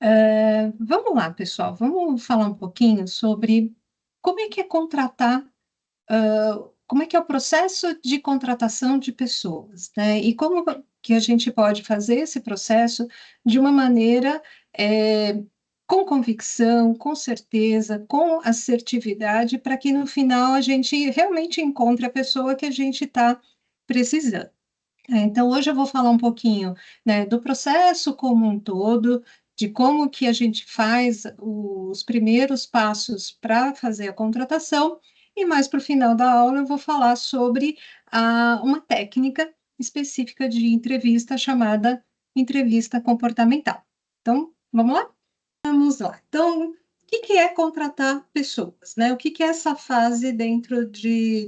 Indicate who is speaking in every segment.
Speaker 1: Vamos lá, pessoal, vamos falar um pouquinho sobre como é que é contratar, como é que é o processo de contratação de pessoas, né? E como que a gente pode fazer esse processo de uma maneira, com convicção, com certeza, com assertividade, para que no final a gente realmente encontre a pessoa que a gente está precisando. Então, hoje eu vou falar um pouquinho, né, do processo como um todo, de como que a gente faz os primeiros passos para fazer a contratação, e mais para o final da aula eu vou falar sobre uma técnica específica de entrevista chamada entrevista comportamental. Então, vamos lá? Vamos lá. Então, o que que é contratar pessoas, né? O que que é essa fase dentro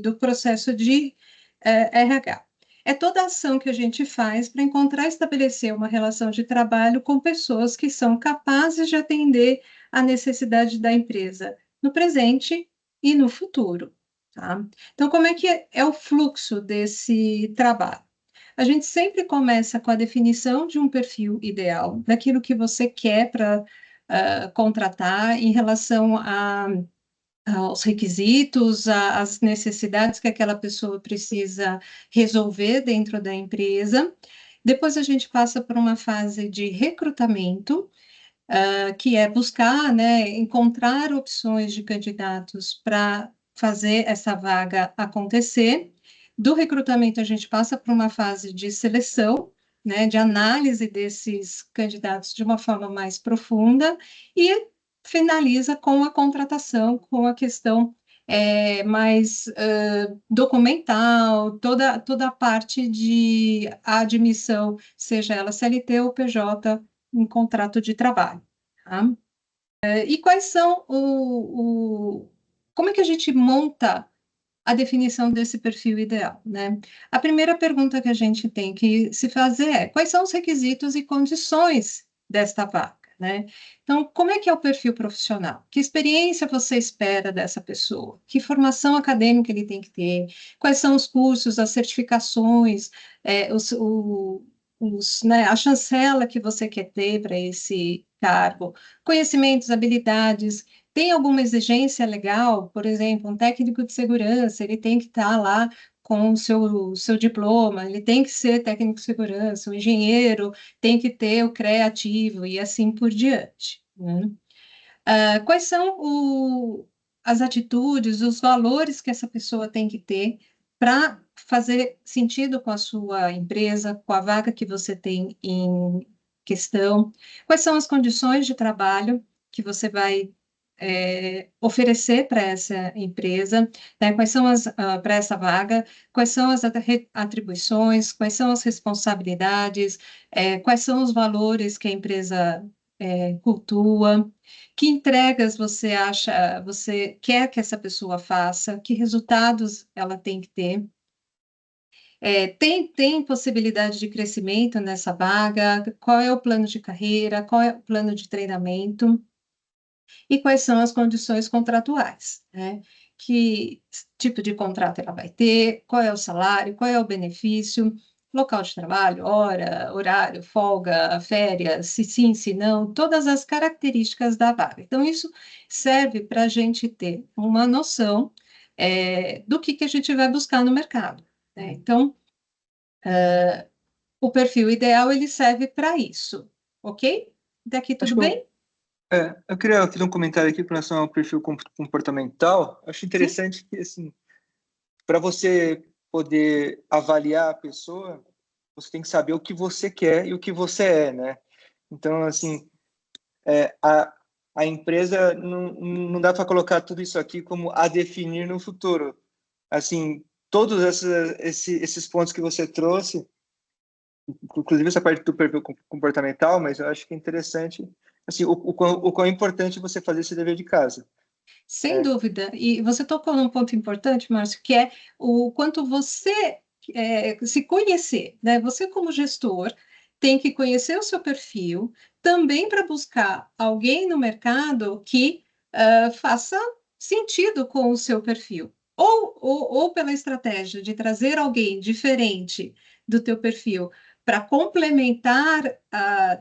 Speaker 1: do processo de RH? É toda a ação que a gente faz para encontrar e estabelecer uma relação de trabalho com pessoas que são capazes de atender a necessidade da empresa no presente e no futuro, tá? Então, como é que é o fluxo desse trabalho? A gente sempre começa com a definição de um perfil ideal, daquilo que você quer para contratar em relação aos requisitos, às necessidades que aquela pessoa precisa resolver dentro da empresa. Depois a gente passa por uma fase de recrutamento, que é buscar, né, encontrar opções de candidatos para fazer essa vaga acontecer. Do recrutamento, a gente passa por uma fase de seleção, né, de análise desses candidatos de uma forma mais profunda, e finaliza com a contratação, com a questão mais documental, toda a parte de admissão, seja ela CLT ou PJ, em contrato de trabalho. Tá? E quais são como é que a gente monta a definição desse perfil ideal, né? A primeira pergunta que a gente tem que se fazer é: quais são os requisitos e condições desta vaga, né? Então, como é que é o perfil profissional? Que experiência você espera dessa pessoa? Que formação acadêmica ele tem que ter? Quais são os cursos, as certificações, né, a chancela que você quer ter para esse cargo? Conhecimentos, habilidades, tem alguma exigência legal? Por exemplo, um técnico de segurança, ele tem que estar lá com o seu diploma, ele tem que ser técnico de segurança, o engenheiro tem que ter o criativo e assim por diante, né? Quais são as atitudes, os valores que essa pessoa tem que ter para fazer sentido com a sua empresa, com a vaga que você tem em questão? Quais são as condições de trabalho que você vai oferecer para essa empresa, né? Quais são para essa vaga, quais são as atribuições, quais são as responsabilidades, quais são os valores que a empresa cultua, que entregas você acha, você quer que essa pessoa faça, que resultados ela tem que ter. Tem possibilidade de crescimento nessa vaga? Qual é o plano de carreira? Qual é o plano de treinamento? E quais são as condições contratuais, né? Que tipo de contrato ela vai ter, qual é o salário, qual é o benefício, local de trabalho, hora, horário, folga, férias, se sim, se não, todas as características da vaga. Então, isso serve para a gente ter uma noção do que a gente vai buscar no mercado, né? Então, o perfil ideal, ele serve para isso, ok? Daqui
Speaker 2: Acho
Speaker 1: tudo
Speaker 2: que eu,
Speaker 1: bem?
Speaker 2: eu queria fazer um comentário aqui com relação ao perfil comportamental. Acho
Speaker 1: Sim?
Speaker 2: interessante que, assim, para você poder avaliar a pessoa, você tem que saber o que você quer e o que você é, né? Então, assim, é, a, a empresa não dá para colocar tudo isso aqui como a definir no futuro. Assim, todos esses pontos que você trouxe, inclusive essa parte do perfil comportamental, mas eu acho que é interessante, assim, o quão é importante você fazer esse dever de casa.
Speaker 1: Sem
Speaker 2: É,
Speaker 1: dúvida. E você tocou num ponto importante, Márcio, que é o quanto você se conhecer, né? Você, como gestor, tem que conhecer o seu perfil também para buscar alguém no mercado que faça sentido com o seu perfil. Ou pela estratégia de trazer alguém diferente do teu perfil para complementar,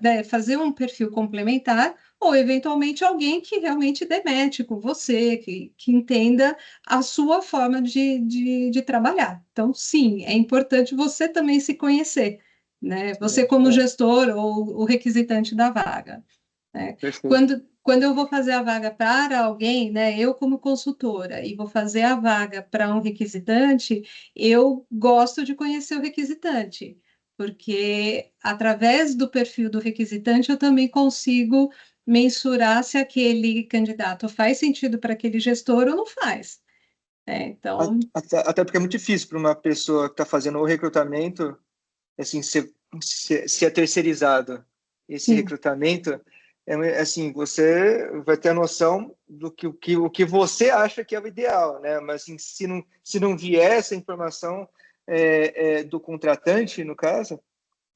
Speaker 1: né, fazer um perfil complementar, ou eventualmente alguém que realmente dê match com você, que entenda a sua forma de trabalhar. Então, sim, é importante você também se conhecer, né? Você como gestor ou o requisitante da vaga, né?
Speaker 2: Perfeito.
Speaker 1: Quando eu vou fazer a vaga para alguém, né, eu como consultora, e vou fazer a vaga para um requisitante, eu gosto de conhecer o requisitante, porque através do perfil do requisitante eu também consigo mensurar se aquele candidato faz sentido para aquele gestor ou não faz, né? Então,
Speaker 2: Até porque é muito difícil para uma pessoa que está fazendo o recrutamento, assim, se é terceirizado esse
Speaker 1: sim.
Speaker 2: recrutamento, assim, você vai ter a noção do o que você acha que é o ideal, né? Mas assim, se não vier essa informação do contratante, no caso,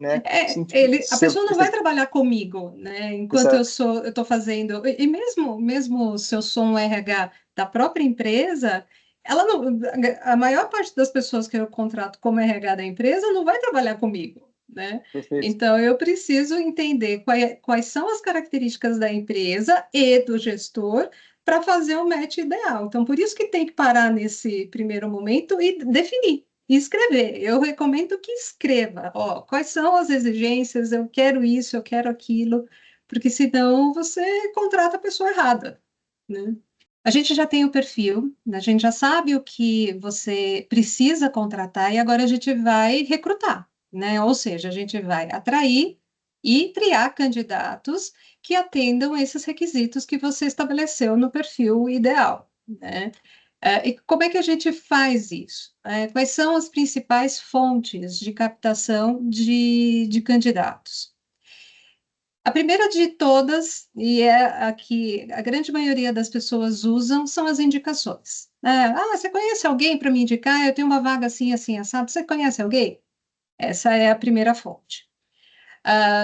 Speaker 2: né? Assim, tipo,
Speaker 1: A pessoa não vai trabalhar comigo, né? Enquanto
Speaker 2: exato,
Speaker 1: eu estou fazendo, e mesmo se eu sou um RH da própria empresa, ela não, a maior parte das pessoas que eu contrato como RH da empresa não vai trabalhar comigo, né?
Speaker 2: perfeito.
Speaker 1: Então eu preciso entender quais são as características da empresa e do gestor para fazer o match ideal. Então, por isso que tem que parar nesse primeiro momento e definir. E escrever. Eu recomendo que escreva. Ó, quais são as exigências? Eu quero isso, eu quero aquilo, porque senão você contrata a pessoa errada, né? A gente já tem o perfil, a gente já sabe o que você precisa contratar e agora a gente vai recrutar, né? Ou seja, a gente vai atrair e triar candidatos que atendam esses requisitos que você estabeleceu no perfil ideal, né? E como é que a gente faz isso? Quais são as principais fontes de captação de candidatos? A primeira de todas, e é a que a grande maioria das pessoas usam, são as indicações. Você conhece alguém para me indicar? Eu tenho uma vaga assim, assim, assado. Você conhece alguém? Essa é a primeira fonte.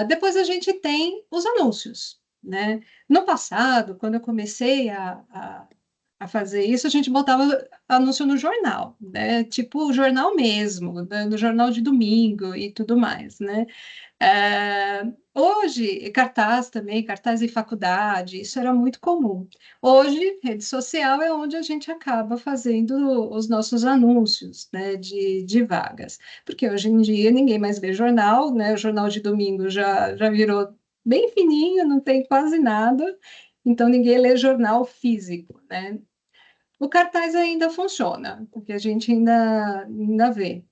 Speaker 1: Depois a gente tem os anúncios, né? No passado, quando eu comecei a fazer isso, a gente botava anúncio no jornal, né? Tipo o jornal mesmo, né? No jornal de domingo e tudo mais, né? Hoje, cartaz também, cartaz em faculdade, isso era muito comum. Hoje, rede social é onde a gente acaba fazendo os nossos anúncios, né, de vagas, porque hoje em dia ninguém mais vê jornal, né, o jornal de domingo já virou bem fininho, não tem quase nada, então ninguém lê jornal físico, né? O cartaz ainda funciona, porque a gente ainda vê.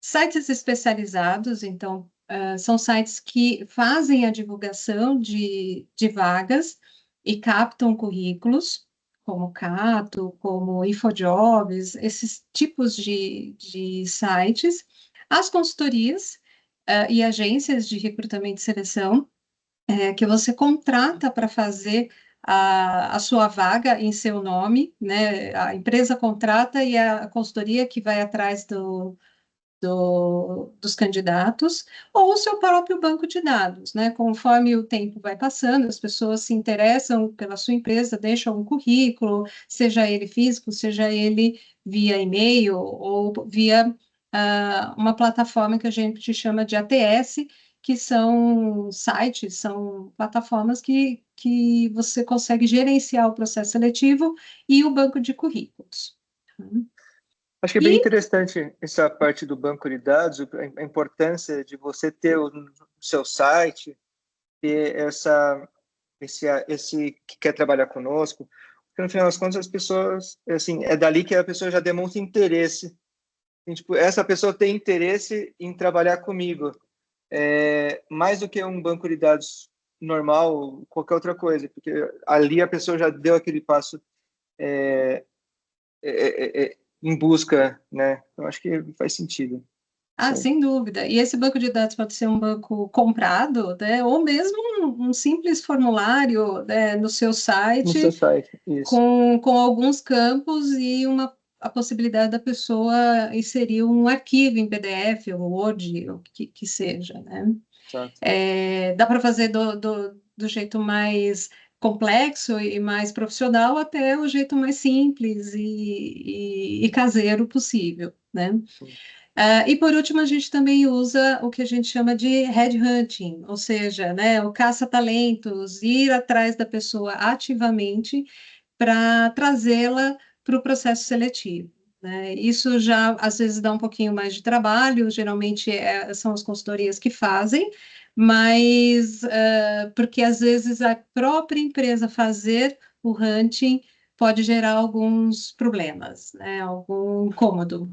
Speaker 1: Sites especializados, então, são sites que fazem a divulgação de vagas e captam currículos, como Cato, como InfoJobs, esses tipos de sites. As consultorias, e agências de recrutamento e seleção, que você contrata para fazer a sua vaga em seu nome, né? A empresa contrata e a consultoria que vai atrás dos candidatos, ou o seu próprio banco de dados, né? Conforme o tempo vai passando, as pessoas se interessam pela sua empresa, deixam um currículo, seja ele físico, seja ele via e-mail ou via uma plataforma que a gente chama de ATS, que são sites, são plataformas que você consegue gerenciar o processo seletivo e o banco de currículos.
Speaker 2: Acho que é bem
Speaker 1: E
Speaker 2: interessante essa parte do banco de dados, a importância de você ter o seu site, ter esse que quer trabalhar conosco, porque no final das contas as pessoas, assim, é dali que a pessoa já demonstra interesse. E, tipo, essa pessoa tem interesse em trabalhar comigo, mais do que um banco de dados normal, qualquer outra coisa, porque ali a pessoa já deu aquele passo em busca, né? Eu acho que faz sentido. Isso aí.
Speaker 1: Sem dúvida. E esse banco de dados pode ser um banco comprado, né, ou mesmo um simples formulário, né, no seu
Speaker 2: No seu
Speaker 1: site,
Speaker 2: site, isso.
Speaker 1: com alguns campos e a possibilidade da pessoa inserir um arquivo em PDF ou Word, ou que seja, né?
Speaker 2: Exato.
Speaker 1: Dá para fazer do jeito mais complexo e mais profissional até o jeito mais simples e caseiro possível, né? E por último, a gente também usa o que a gente chama de headhunting, ou seja, né, o caça-talentos, ir atrás da pessoa ativamente para trazê-la para o processo seletivo. Né? Isso já, às vezes, dá um pouquinho mais de trabalho, geralmente são as consultorias que fazem, mas porque às vezes a própria empresa fazer o hunting pode gerar alguns problemas, né? Algum incômodo.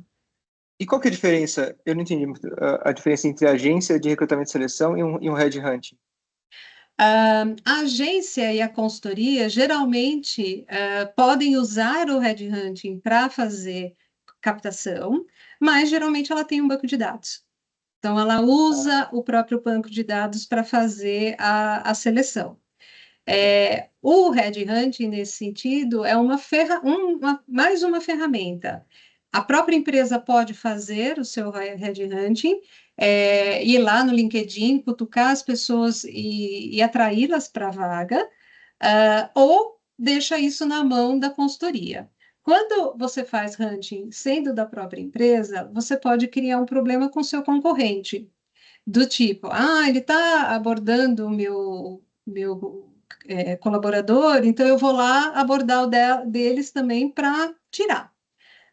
Speaker 2: E qual que é a diferença? Eu não entendi muito a diferença entre a agência de recrutamento e seleção e um headhunting.
Speaker 1: A agência e a consultoria geralmente podem usar o headhunting para fazer captação, mas geralmente ela tem um banco de dados. Então, ela
Speaker 2: Ah,
Speaker 1: usa o próprio banco de dados para fazer a seleção.
Speaker 2: legal.
Speaker 1: O headhunting, nesse sentido, é mais uma ferramenta. A própria empresa pode fazer o seu headhunting, ir lá no LinkedIn, cutucar as pessoas e atraí-las para a vaga, ou deixa isso na mão da consultoria. Quando você faz hunting sendo da própria empresa, você pode criar um problema com seu concorrente, do tipo, ele está abordando o meu colaborador, então eu vou lá abordar deles também para tirar.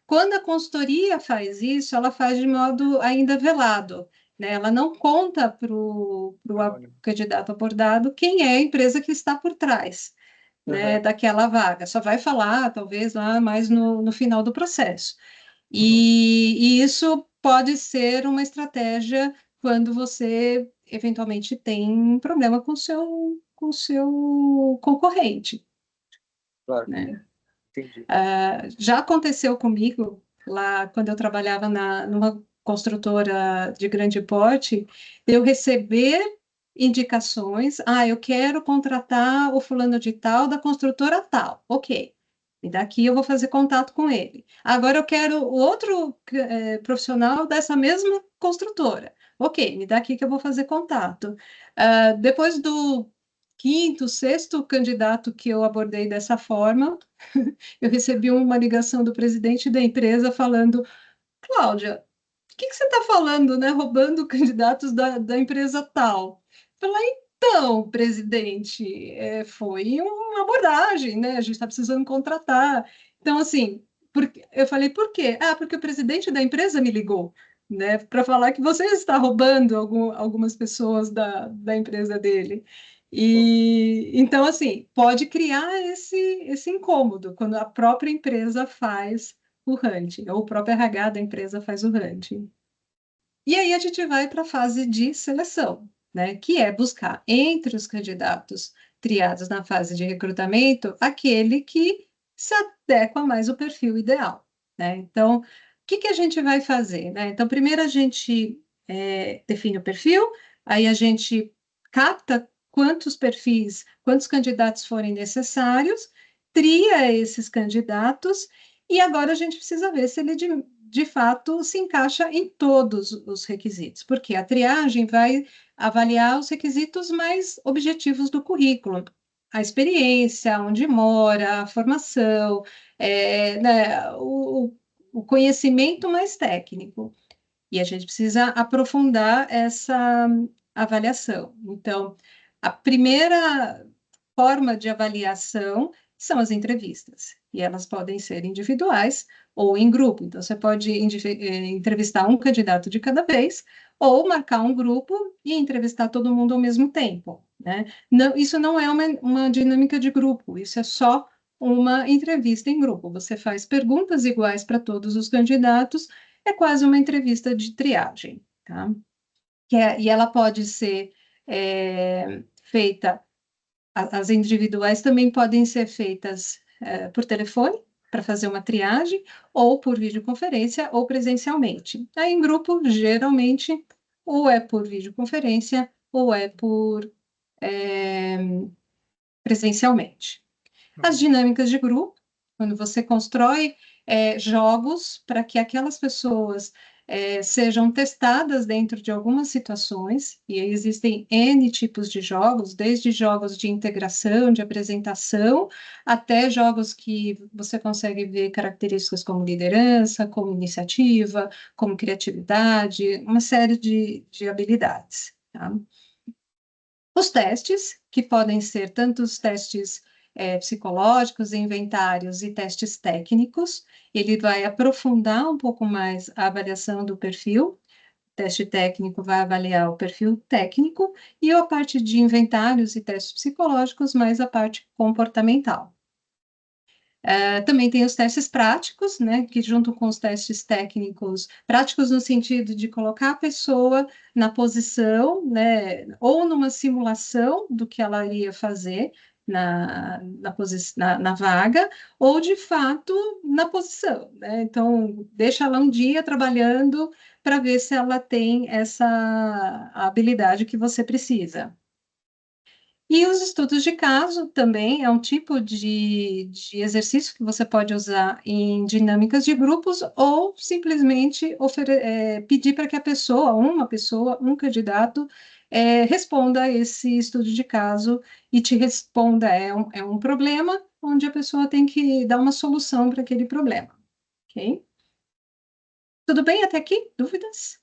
Speaker 1: Quando a consultoria faz isso, ela faz de modo ainda velado, né? Ela não conta para o
Speaker 2: Anônimo.
Speaker 1: candidato abordado quem é a empresa que está por trás, né,
Speaker 2: Aham,
Speaker 1: daquela vaga. Só vai falar, talvez, lá mais no final do processo.
Speaker 2: uhum.
Speaker 1: E isso pode ser uma estratégia quando você eventualmente tem um problema com seu concorrente,
Speaker 2: Claro,
Speaker 1: né?
Speaker 2: entendi.
Speaker 1: Já aconteceu comigo lá quando eu trabalhava numa construtora de grande porte, eu receber indicações, eu quero contratar o fulano de tal da construtora tal, ok. E daqui eu vou fazer contato com ele. Agora eu quero o outro profissional dessa mesma construtora. Ok, me dá aqui que eu vou fazer contato. Depois do quinto, sexto candidato que eu abordei dessa forma, eu recebi uma ligação do presidente da empresa falando: Cláudia, o que você está falando, né? Roubando candidatos da empresa tal. Eu falei, então, presidente, foi uma abordagem, né? A gente está precisando contratar. Então, assim, eu falei, por quê? Porque o presidente da empresa me ligou, né? Para falar que você está roubando algumas pessoas da empresa dele.
Speaker 2: Bom,
Speaker 1: E então, assim, pode criar esse incômodo quando a própria empresa faz o hunting, ou o próprio RH da empresa faz o hunting. E aí a gente vai para a fase de seleção, né, que é buscar entre os candidatos triados na fase de recrutamento aquele que se adequa mais ao perfil ideal, né? Então, o que a gente vai fazer, né? Então, primeiro a gente define o perfil, aí a gente capta quantos perfis, quantos candidatos forem necessários, tria esses candidatos e agora a gente precisa ver se ele de fato se encaixa em todos os requisitos, porque a triagem vai avaliar os requisitos mais objetivos do currículo, a experiência, onde mora, a formação, né, o conhecimento mais técnico. E a gente precisa aprofundar essa avaliação. Então, a primeira forma de avaliação são as entrevistas, e elas podem ser individuais ou em grupo. Então, você pode entrevistar um candidato de cada vez, ou marcar um grupo e entrevistar todo mundo ao mesmo tempo, né? Não, isso não é uma dinâmica de grupo, isso é só uma entrevista em grupo. Você faz perguntas iguais para todos os candidatos, é quase uma entrevista de triagem, tá? E ela pode ser feita, as individuais também podem ser feitas por telefone, para fazer uma triagem, ou por videoconferência, ou presencialmente. Aí, em grupo, geralmente, ou é por videoconferência, ou é por é, presencialmente. As
Speaker 2: uhum.
Speaker 1: dinâmicas de grupo, quando você constrói jogos para que aquelas pessoas sejam testadas dentro de algumas situações, e existem N tipos de jogos, desde jogos de integração, de apresentação, até jogos que você consegue ver características como liderança, como iniciativa, como criatividade, uma série de habilidades, tá? Os testes, que podem ser tanto os testes psicológicos, inventários e testes técnicos, ele vai aprofundar um pouco mais a avaliação do perfil. O teste técnico vai avaliar o perfil técnico e a parte de inventários e testes psicológicos, mais a parte comportamental. Também tem os testes práticos, né, que junto com os testes técnicos, práticos no sentido de colocar a pessoa na posição, né, ou numa simulação do que ela iria fazer na vaga, ou de fato na posição, né? Então, deixa ela um dia trabalhando para ver se ela tem essa habilidade que você precisa. E os estudos de caso também é um tipo de exercício que você pode usar em dinâmicas de grupos ou simplesmente pedir para que a pessoa, um candidato, responda a esse estudo de caso e te responda. É um problema onde a pessoa tem que dar uma solução para aquele problema. Ok? Tudo bem até aqui? Dúvidas?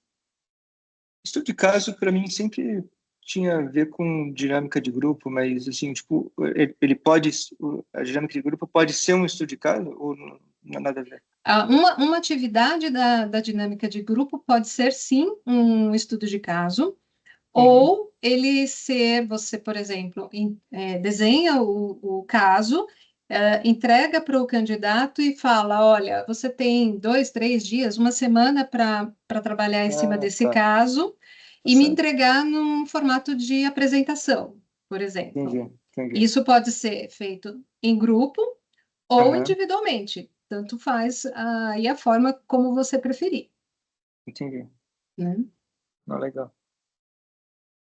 Speaker 2: Estudo de caso, para mim, sempre tinha a ver com dinâmica de grupo, mas, assim, tipo, ele pode, a dinâmica de grupo pode ser um estudo de caso ou não é nada a ver?
Speaker 1: Uma atividade da dinâmica de grupo pode ser, sim, um estudo de caso,
Speaker 2: Uhum.
Speaker 1: ou ele ser, você, por exemplo, desenha o caso, entrega para o candidato e fala, olha, você tem 2, 3 dias, uma semana para trabalhar em cima
Speaker 2: Ah,
Speaker 1: desse
Speaker 2: tá.
Speaker 1: caso
Speaker 2: Tá
Speaker 1: e me
Speaker 2: certo.
Speaker 1: entregar num formato de apresentação, por exemplo.
Speaker 2: Entendi, entendi.
Speaker 1: Isso pode ser feito em grupo ou
Speaker 2: Aham,
Speaker 1: individualmente, tanto faz aí a forma como você preferir,
Speaker 2: entendi.
Speaker 1: né?
Speaker 2: Não, legal.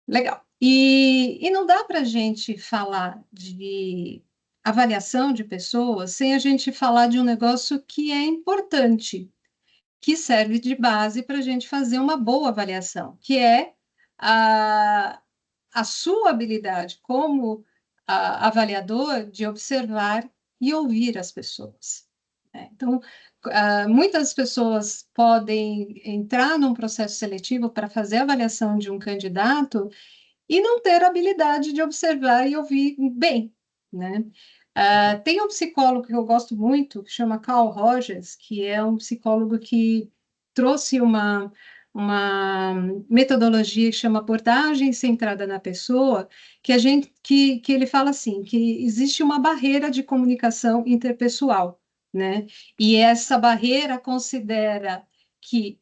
Speaker 1: Legal. E não dá para a gente falar de avaliação de pessoas sem a gente falar de um negócio que é importante, que serve de base para a gente fazer uma boa avaliação, que é a, a sua habilidade como avaliador de observar e ouvir as pessoas, né? Então, muitas pessoas podem entrar num processo seletivo para fazer a avaliação de um candidato e não ter a habilidade de observar e ouvir bem, né?
Speaker 2: Uhum.
Speaker 1: Tem um psicólogo que eu gosto muito, que chama Carl Rogers, que é um psicólogo que trouxe uma metodologia que chama abordagem centrada na pessoa, que ele fala assim, que existe uma barreira de comunicação interpessoal, né? E essa barreira considera que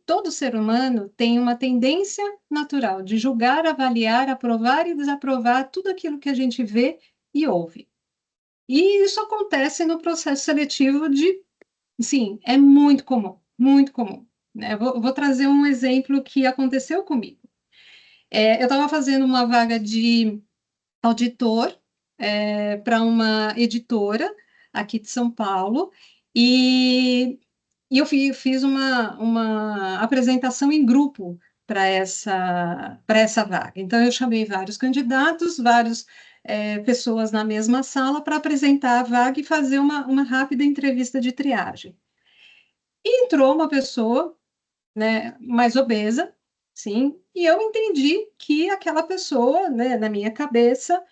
Speaker 1: todo ser humano tem uma tendência natural de julgar, avaliar, aprovar e desaprovar tudo aquilo que a gente vê e ouve. E isso acontece no processo seletivo sim, é muito comum, né? Vou trazer um exemplo que aconteceu comigo. Eu estava fazendo uma vaga de auditor para uma editora aqui de São Paulo e eu fiz uma apresentação em grupo para essa vaga. Então, eu chamei vários candidatos, várias pessoas na mesma sala para apresentar a vaga e fazer uma rápida entrevista de triagem. E entrou uma pessoa, né, mais obesa, sim, e eu entendi que aquela pessoa, né, na minha cabeça,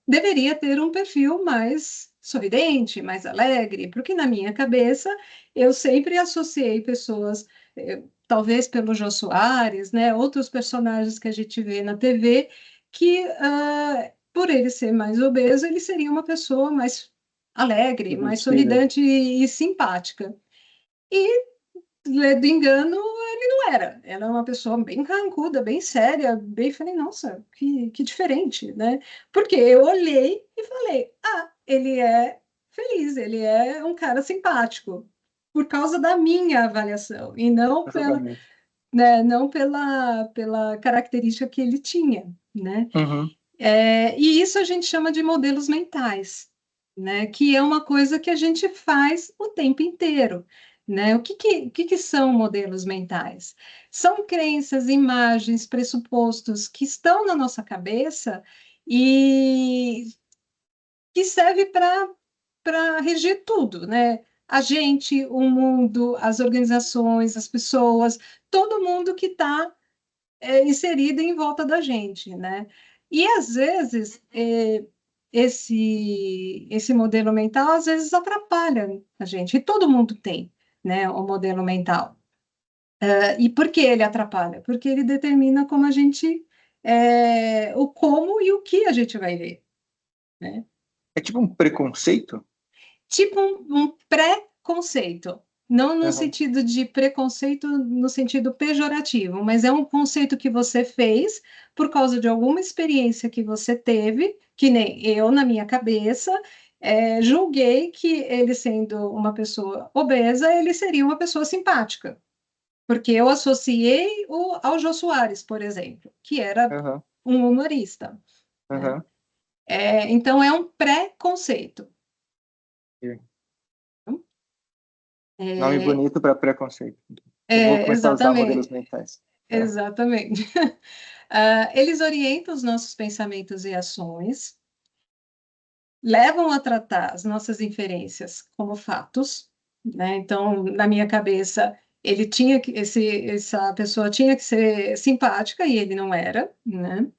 Speaker 1: deveria ter um perfil mais sorridente, mais alegre, porque na minha cabeça eu sempre associei pessoas, talvez pelo Jô Soares, né, outros personagens que a gente vê na TV, que por ele ser mais obeso, ele seria uma pessoa mais alegre, mais
Speaker 2: Divertida.
Speaker 1: sorridente e simpática. E do engano, ele não era. Ela é uma pessoa bem carrancuda, bem séria, bem. Falei, nossa, que diferente, né? Porque eu olhei e falei, ele é feliz, ele é um cara simpático, por causa da minha avaliação, e não
Speaker 2: Exatamente.
Speaker 1: não pela característica que ele tinha, né?
Speaker 2: Uhum.
Speaker 1: E isso a gente chama de modelos mentais, né? Que é uma coisa que a gente faz o tempo inteiro. né? O que são modelos mentais? São crenças, imagens, pressupostos que estão na nossa cabeça e que serve para reger tudo, né? A gente, o mundo, as organizações, as pessoas, todo mundo que está inserido em volta da gente, né? E às vezes esse modelo mental às vezes atrapalha a gente. E todo mundo tem, né? O modelo mental. E por que ele atrapalha? Porque ele determina como a gente o como e o que a gente vai ver, né?
Speaker 2: É tipo um preconceito?
Speaker 1: Tipo um pré-conceito, não no
Speaker 2: Aham,
Speaker 1: sentido de preconceito no sentido pejorativo, mas é um conceito que você fez por causa de alguma experiência que você teve, que nem eu, na minha cabeça, julguei que ele sendo uma pessoa obesa, ele seria uma pessoa simpática, porque eu associei ao Jô Soares, por exemplo, que era
Speaker 2: aham,
Speaker 1: um humorista, né?
Speaker 2: aham.
Speaker 1: Então, é um pré-conceito.
Speaker 2: Nome
Speaker 1: É,
Speaker 2: bonito para preconceito. Eu vou começar a usar modelos
Speaker 1: exatamente,
Speaker 2: mentais. É.
Speaker 1: exatamente. Eles orientam os nossos pensamentos e ações, levam a tratar as nossas inferências como fatos, né? Então, na minha cabeça, ele tinha que, essa pessoa tinha que ser simpática e ele não era, né?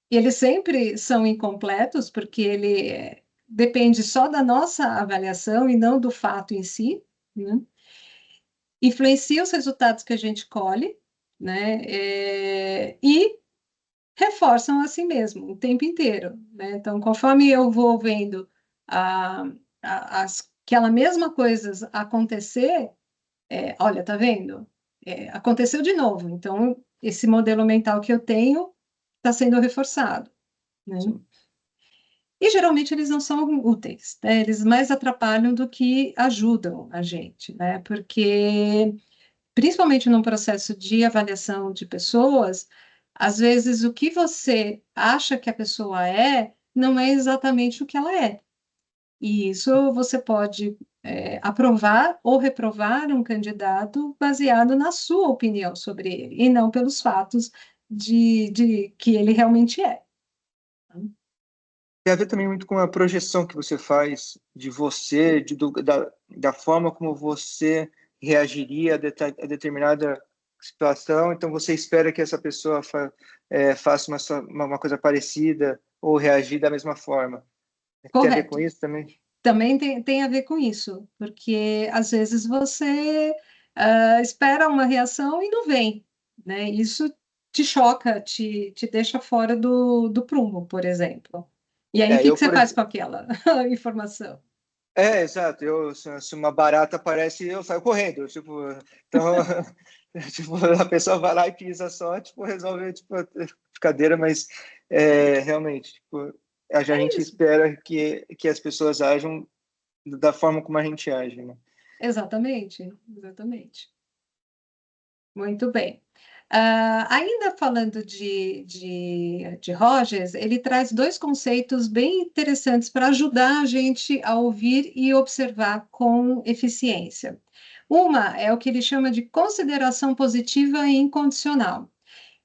Speaker 1: E eles sempre são incompletos, porque ele depende só da nossa avaliação e não do fato em si, né? Influencia os resultados que a gente colhe, né? E reforçam a si mesmo o tempo inteiro, né? Então, conforme eu vou vendo a, aquela mesma coisa acontecer, olha, tá vendo? Aconteceu de novo. Então, esse modelo mental que eu tenho está sendo reforçado, né?
Speaker 2: Sim.
Speaker 1: E geralmente eles não são úteis, né? Eles mais atrapalham do que ajudam a gente, né? Porque principalmente num processo de avaliação de pessoas, às vezes o que você acha que a pessoa não é exatamente o que ela é. E isso você pode aprovar ou reprovar um candidato baseado na sua opinião sobre ele, e não pelos fatos de que ele realmente é.
Speaker 2: Tem a ver também muito com a projeção que você faz de você, da forma como você reagiria a determinada situação. Então, você espera que essa pessoa faça uma coisa parecida ou reagir da mesma forma. Tem a ver com
Speaker 1: Correto.
Speaker 2: isso também?
Speaker 1: Também tem a ver com isso, porque às vezes você espera uma reação e não vem, né? Isso te choca, te deixa fora do prumo, por exemplo. E aí, o que
Speaker 2: Eu,
Speaker 1: você
Speaker 2: por
Speaker 1: faz
Speaker 2: exemplo,
Speaker 1: com aquela informação?
Speaker 2: exato. Se uma barata aparece, eu saio correndo. Tipo, então, tipo, a pessoa vai lá e pisa só, tipo, resolve, tipo, a brincadeira, mas realmente, tipo, a
Speaker 1: É
Speaker 2: gente
Speaker 1: isso,
Speaker 2: espera que as pessoas ajam da forma como a gente age, né?
Speaker 1: exatamente, exatamente. Muito bem. Ainda falando de Rogers, ele traz dois conceitos bem interessantes para ajudar a gente a ouvir e observar com eficiência. Uma é o que ele chama de consideração positiva e incondicional,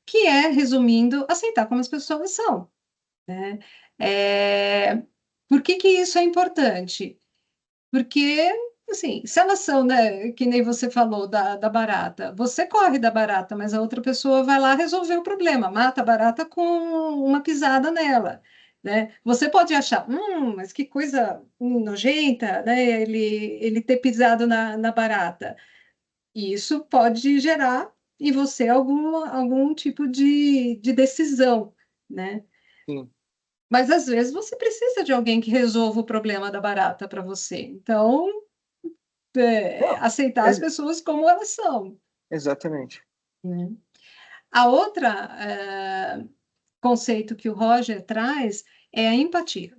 Speaker 1: que é, resumindo, aceitar como as pessoas são, né? Por que isso é importante? Porque, assim, se elas são, né, que nem você falou da barata, você corre da barata, mas a outra pessoa vai lá resolver o problema, mata a barata com uma pisada nela, né? Você pode achar, mas que coisa nojenta, né, ele ter pisado na barata. E isso pode gerar em você algum tipo de decisão, né?
Speaker 2: Sim.
Speaker 1: Mas às vezes você precisa de alguém que resolva o problema da barata para você. Então,
Speaker 2: Não,
Speaker 1: aceitar as
Speaker 2: é-
Speaker 1: pessoas como elas são,
Speaker 2: exatamente.
Speaker 1: né? A outra conceito que o Roger traz é a empatia,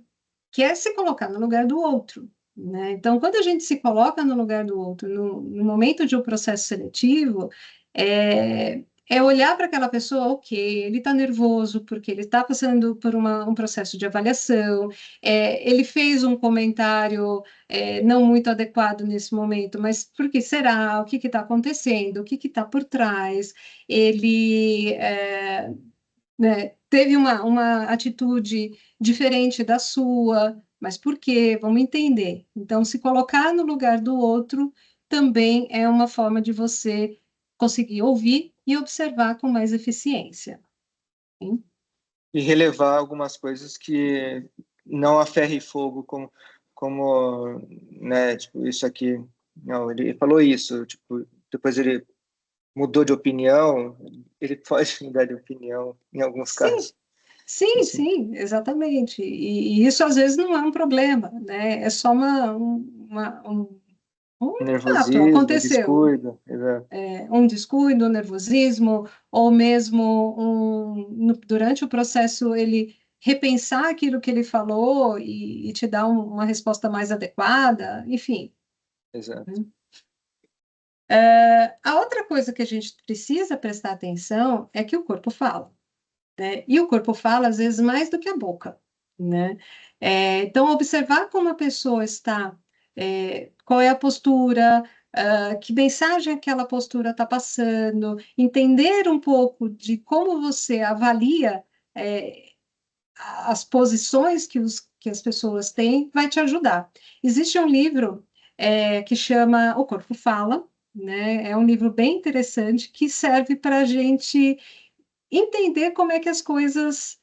Speaker 1: que é se colocar no lugar do outro, né? Então, quando a gente se coloca no lugar do outro, no momento de um processo seletivo, é olhar para aquela pessoa, ok, ele está nervoso porque ele está passando por um processo de avaliação, ele fez um comentário não muito adequado nesse momento, mas por que será? O que está acontecendo? O que está por trás? Ele né, teve uma atitude diferente da sua, mas por quê? Vamos entender. Então, se colocar no lugar do outro também é uma forma de você conseguir ouvir e observar com mais eficiência. Hein?
Speaker 2: E relevar algumas coisas que não a ferro e fogo, como né, tipo, isso aqui. Não, ele falou isso, tipo, depois ele mudou de opinião, ele pode mudar de opinião em alguns
Speaker 1: Sim,
Speaker 2: casos.
Speaker 1: sim,
Speaker 2: Assim,
Speaker 1: sim, exatamente. E isso às vezes não é um problema, né? É só um fato,
Speaker 2: nervosismo,
Speaker 1: aconteceu.
Speaker 2: descuido, exato.
Speaker 1: Um descuido, um nervosismo, ou mesmo durante o processo ele repensar aquilo que ele falou e te dar uma resposta mais adequada, enfim.
Speaker 2: Exato.
Speaker 1: Né? A outra coisa que a gente precisa prestar atenção é que o corpo fala, né? E o corpo fala, às vezes, mais do que a boca, né? Então, observar como a pessoa está, qual é a postura, que mensagem aquela postura está passando, entender um pouco de como você avalia, as posições que as pessoas têm, vai te ajudar. Existe um livro, que chama O Corpo Fala, né? É um livro bem interessante que serve para a gente entender como é que as coisas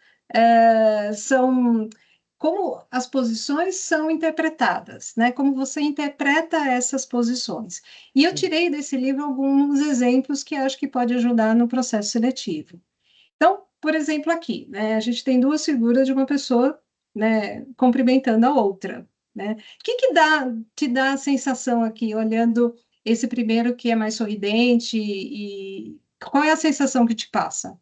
Speaker 1: são, como as posições são interpretadas, né? Como você interpreta essas posições. E eu tirei desse livro alguns exemplos que acho que pode ajudar no processo seletivo. Então, por exemplo, aqui, né? A gente tem duas figuras de uma pessoa, né, cumprimentando a outra, né? O que que te dá a sensação aqui, olhando esse primeiro que é mais sorridente e qual é a sensação que te passa?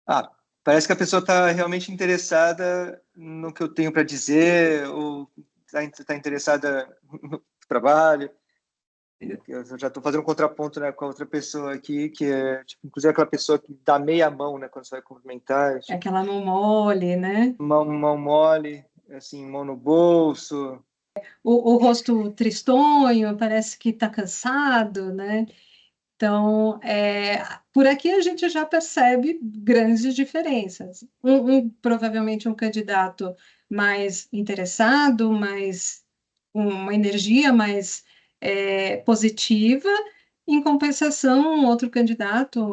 Speaker 2: Ah, parece que a pessoa está realmente interessada no que eu tenho para dizer, ou está interessada no trabalho. Eu já estou fazendo um contraponto, né, com a outra pessoa aqui, que é, tipo, inclusive aquela pessoa que dá meia mão, né, quando você vai cumprimentar,
Speaker 1: É
Speaker 2: tipo,
Speaker 1: aquela mão mole, né?
Speaker 2: mão mole, assim, mão no bolso.
Speaker 1: O rosto tristonho, parece que está cansado, né? Então, por aqui a gente já percebe grandes diferenças. Provavelmente um candidato mais interessado, mais uma energia mais positiva, em compensação, um outro candidato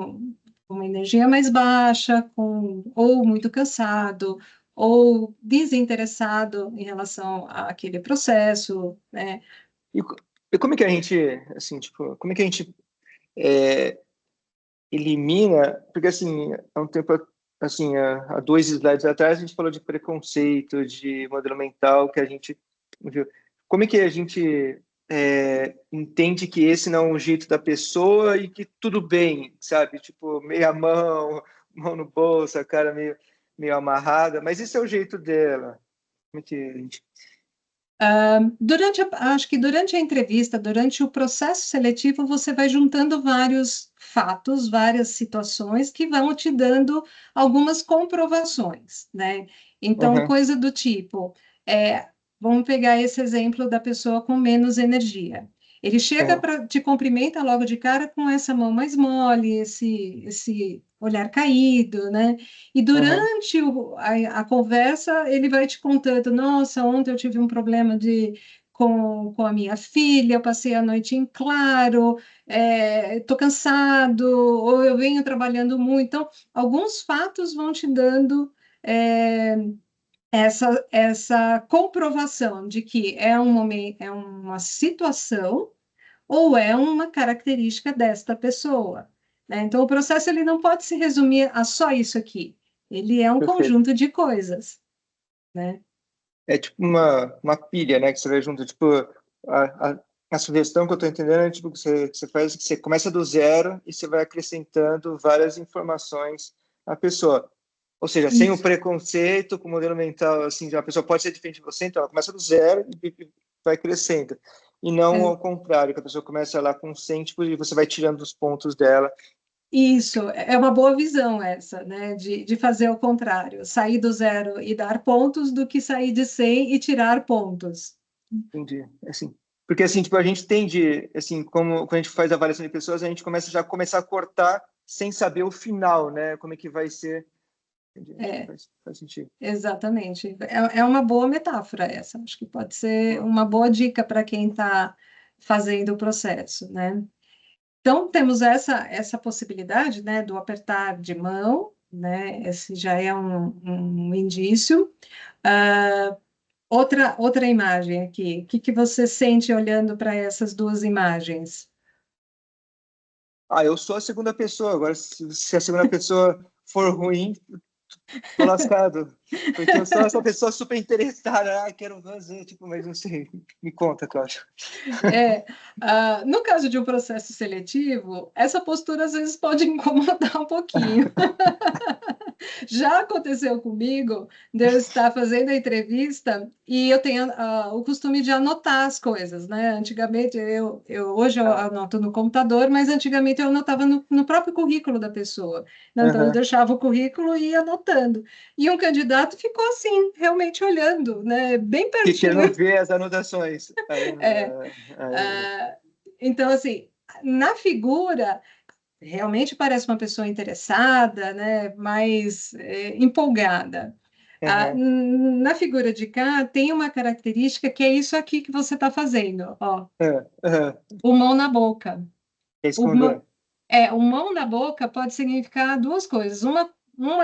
Speaker 1: com uma energia mais baixa, ou muito cansado, ou desinteressado em relação àquele processo, né?
Speaker 2: E, e como é que a gente, assim, tipo, como é que a gente é, elimina, porque assim, há um tempo, assim, há dois slides atrás a gente falou de preconceito, de modelo mental que a gente viu. Como é que a gente entende que esse não é um jeito da pessoa e que tudo bem, sabe? Tipo, meia mão, mão no bolso, a cara meio amarrada, mas esse é o jeito dela. Como é que a gente...
Speaker 1: Acho que durante a entrevista, durante o processo seletivo, você vai juntando vários fatos, várias situações que vão te dando algumas comprovações, né? Então,
Speaker 2: Uhum,
Speaker 1: coisa do tipo, vamos pegar esse exemplo da pessoa com menos energia. Ele chega
Speaker 2: uhum,
Speaker 1: para te cumprimenta logo de cara com essa mão mais mole, esse olhar caído, né? E
Speaker 2: uhum.
Speaker 1: durante a conversa, ele vai te contando: nossa, ontem eu tive um problema com a minha filha, eu passei a noite em claro, estou cansado, ou eu venho trabalhando muito. Então, alguns fatos vão te dando. é, essa comprovação de que é um momento, é uma situação ou é uma característica desta pessoa, né? Então, o processo ele não pode se resumir a só isso aqui. Ele é um
Speaker 2: Perfeito.
Speaker 1: conjunto de coisas, né?
Speaker 2: É tipo uma pilha, né? Que você vai junto. Tipo, a sugestão que eu estou entendendo é tipo, que você faz que você começa do zero e você vai acrescentando várias informações à pessoa. Ou seja, sem o
Speaker 1: Isso.
Speaker 2: preconceito, com o modelo mental, assim, a pessoa pode ser diferente de você, então ela começa do zero e vai crescendo. e não
Speaker 1: É.
Speaker 2: ao contrário, que a pessoa começa lá com 100, tipo, e você vai tirando os pontos dela.
Speaker 1: Isso, é uma boa visão essa, né? De fazer o contrário, sair do zero e dar pontos do que sair de 100 e tirar pontos.
Speaker 2: Entendi. Assim, porque assim, tipo, a gente tende, assim, como quando a gente faz avaliação de pessoas, a gente começar a cortar sem saber o final, né? Como é que vai ser. Entendi. Acho que
Speaker 1: É,
Speaker 2: faz sentido.
Speaker 1: exatamente. É uma boa metáfora essa. Acho que pode ser
Speaker 2: Boa.
Speaker 1: uma boa dica para quem está fazendo o processo, né? Então, temos essa possibilidade, né, do apertar de mão, né? Esse já é um indício. Ah, outra imagem aqui. O que você sente olhando para essas duas imagens?
Speaker 2: Ah, eu sou a segunda pessoa. Agora, se a segunda pessoa for ruim, tô lascado. Porque eu sou essa pessoa super interessada. Ah, quero fazer, tipo, mas não sei. Me conta, Cláudio.
Speaker 1: É, no caso de um processo seletivo, essa postura às vezes pode incomodar um pouquinho. Já aconteceu comigo de eu estar fazendo a entrevista e eu tenho o costume de anotar as coisas, né? Antigamente, hoje eu
Speaker 2: Ah,
Speaker 1: anoto no computador, mas antigamente eu anotava no próprio currículo da pessoa. Então, eu
Speaker 2: aham.
Speaker 1: deixava o currículo e ia anotando. E um candidato ficou assim, realmente olhando, né? Bem
Speaker 2: Que querendo
Speaker 1: pertinho.
Speaker 2: ver as anotações.
Speaker 1: É, ah, então, assim, na figura realmente parece uma pessoa interessada, né, mais empolgada.
Speaker 2: Aham.
Speaker 1: Na figura de cá, tem uma característica que é isso aqui que você está fazendo, ó,
Speaker 2: Aham.
Speaker 1: o mão na boca.
Speaker 2: Quer
Speaker 1: O,
Speaker 2: esconder?
Speaker 1: o mão na boca pode significar duas coisas. Uma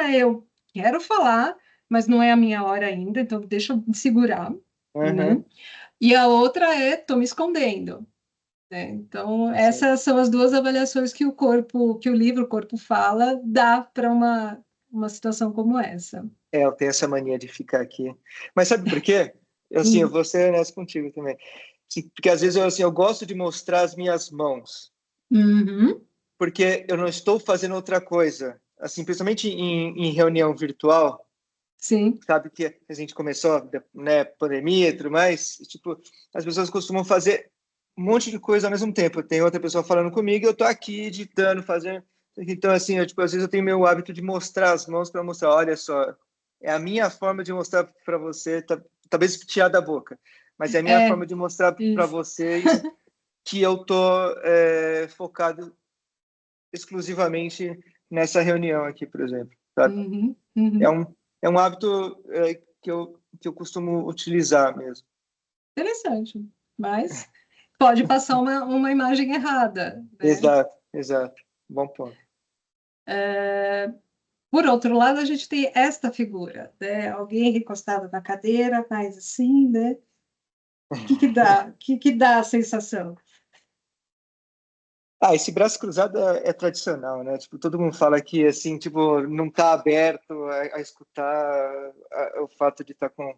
Speaker 1: é eu quero falar, mas não é a minha hora ainda, então deixa eu me segurar, né?
Speaker 2: Aham.
Speaker 1: E a outra é tô me escondendo. Né? Então,
Speaker 2: Tá certo.
Speaker 1: essas são as duas avaliações que que o livro, o Corpo Fala, dá para uma situação como essa.
Speaker 2: É, eu tenho essa mania de ficar aqui. Mas sabe por quê? Assim, eu
Speaker 1: Hum,
Speaker 2: vou ser honesto contigo também. Porque às vezes eu gosto de mostrar as minhas mãos,
Speaker 1: uhum,
Speaker 2: porque eu não estou fazendo outra coisa. Assim, principalmente em reunião virtual,
Speaker 1: sim,
Speaker 2: sabe que a gente começou, né, pandemia e tudo mais, e, tipo, as pessoas costumam fazer um monte de coisa ao mesmo tempo. Tem outra pessoa falando comigo e eu tô aqui editando, fazendo. Então, assim, tipo, às vezes eu tenho meu hábito de mostrar as mãos para mostrar, olha só, é a minha forma de mostrar para você, talvez tirar da boca, mas é a minha
Speaker 1: é
Speaker 2: forma de mostrar para
Speaker 1: isso.
Speaker 2: vocês que eu tô focado exclusivamente nessa reunião aqui, por exemplo, sabe?
Speaker 1: Uhum,
Speaker 2: É
Speaker 1: uhum.
Speaker 2: um, é um hábito que eu costumo utilizar mesmo.
Speaker 1: Interessante, mas pode passar uma imagem errada, né?
Speaker 2: Exato, exato. Bom ponto.
Speaker 1: Por outro lado, a gente tem esta figura, né? Alguém recostado na cadeira, mais assim, né? Que dá? Que dá a sensação?
Speaker 2: Ah, esse braço cruzado é tradicional, né? Tipo, todo mundo fala que, assim, tipo, não tá aberto a escutar o fato de estar com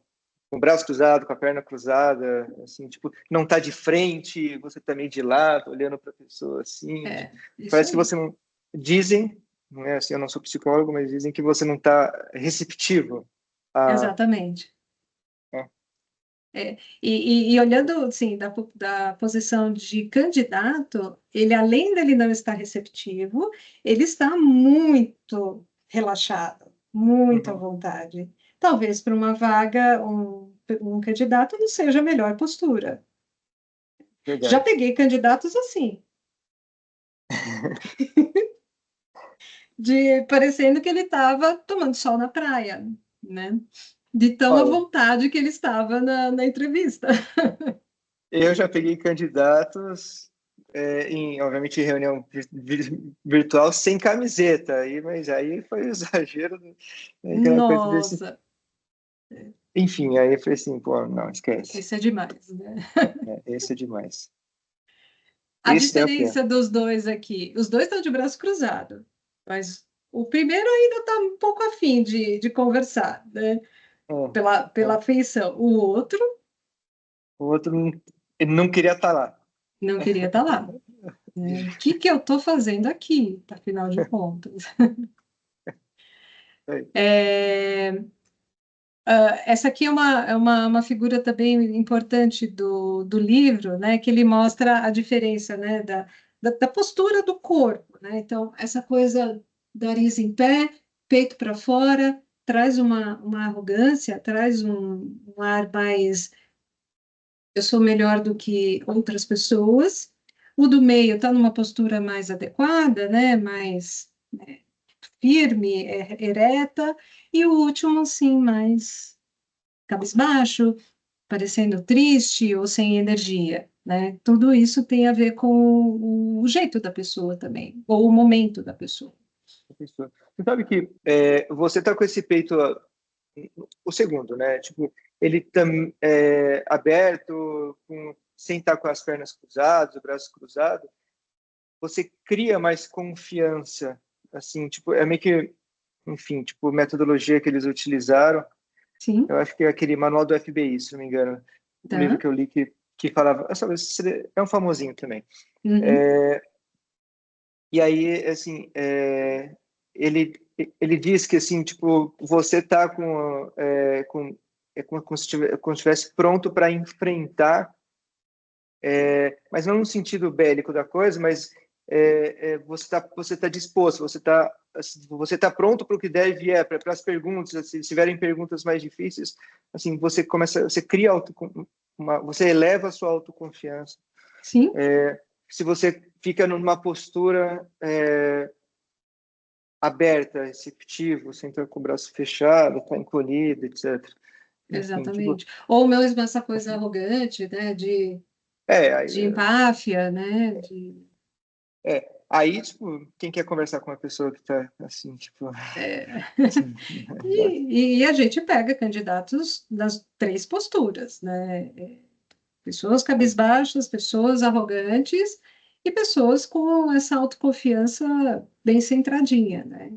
Speaker 2: o braço cruzado, com a perna cruzada, assim, tipo, não tá de frente, você tá meio de lado, olhando para a pessoa, assim.
Speaker 1: É, isso
Speaker 2: Parece que
Speaker 1: aí.
Speaker 2: você não... Dizem, né, assim, eu não sou psicólogo, mas dizem que você não tá receptivo a...
Speaker 1: Exatamente.
Speaker 2: É,
Speaker 1: E olhando assim, da posição de candidato, ele, além dele não estar receptivo, ele está muito relaxado, muito à
Speaker 2: uhum,
Speaker 1: vontade. Talvez para uma vaga, um candidato não seja a melhor postura. Já
Speaker 2: verdade.
Speaker 1: peguei candidatos assim, de parecendo que ele estava tomando sol na praia, né? De tão à
Speaker 2: Olha,
Speaker 1: vontade que ele estava na entrevista.
Speaker 2: eu já peguei candidatos obviamente, em reunião virtual sem camiseta, aí, mas aí foi o exagero, né, aquela coisa desse.
Speaker 1: Nossa,
Speaker 2: Enfim, aí foi assim, pô, não, esquece.
Speaker 1: isso é demais, né?
Speaker 2: Esse é demais.
Speaker 1: A
Speaker 2: Esse daí é o pior.
Speaker 1: diferença dos dois aqui, os dois estão de braço cruzado, mas o primeiro ainda está um pouco afim de conversar, né?
Speaker 2: É.
Speaker 1: Pela afeição. O outro
Speaker 2: O outro, ele não queria estar lá.
Speaker 1: não queria estar lá. Né? O que eu estou fazendo aqui, afinal de contas?
Speaker 2: É.
Speaker 1: É, Essa aqui é uma figura também importante do livro, né, que ele mostra a diferença, né, da postura do corpo, né? Então, essa coisa, nariz em pé, peito para fora, traz uma arrogância, traz um ar mais, eu sou melhor do que outras pessoas. O do meio está numa postura mais adequada, né, mais firme, ereta, e o último, sim, mais cabisbaixo, parecendo triste ou sem energia, né? Tudo isso tem a ver com o jeito da pessoa também, ou o momento da pessoa.
Speaker 2: Você sabe que você tá com esse peito, o segundo, né? Tipo, ele aberto, sem estar com as pernas cruzadas, o braço cruzado, você cria mais confiança, assim, tipo, é meio que, enfim, tipo, metodologia que eles utilizaram.
Speaker 1: Sim,
Speaker 2: Eu acho que é aquele manual do FBI, se não me engano, o livro
Speaker 1: tá.
Speaker 2: que eu li que falava, é um famosinho também.
Speaker 1: Uhum.
Speaker 2: E aí, assim, ele ele diz que assim, tipo, você tá como se estivesse pronto para enfrentar, mas não no sentido bélico da coisa, mas você tá disposto, você tá pronto para o que deve para as perguntas, se tiverem perguntas mais difíceis, assim, você cria você eleva a sua autoconfiança.
Speaker 1: Sim,
Speaker 2: Se você fica numa postura aberta, receptivo, sem estar com o braço fechado, tá encolhido, etc. Enfim, tipo,
Speaker 1: exatamente. Ou mesmo essa coisa arrogante, né, de
Speaker 2: aí,
Speaker 1: empáfia, né, de...
Speaker 2: aí, tipo, quem quer conversar com uma pessoa que tá assim, tipo, assim,
Speaker 1: E a gente pega candidatos das três posturas, né? Pessoas cabisbaixas, pessoas arrogantes e pessoas com essa autoconfiança bem centradinha, né?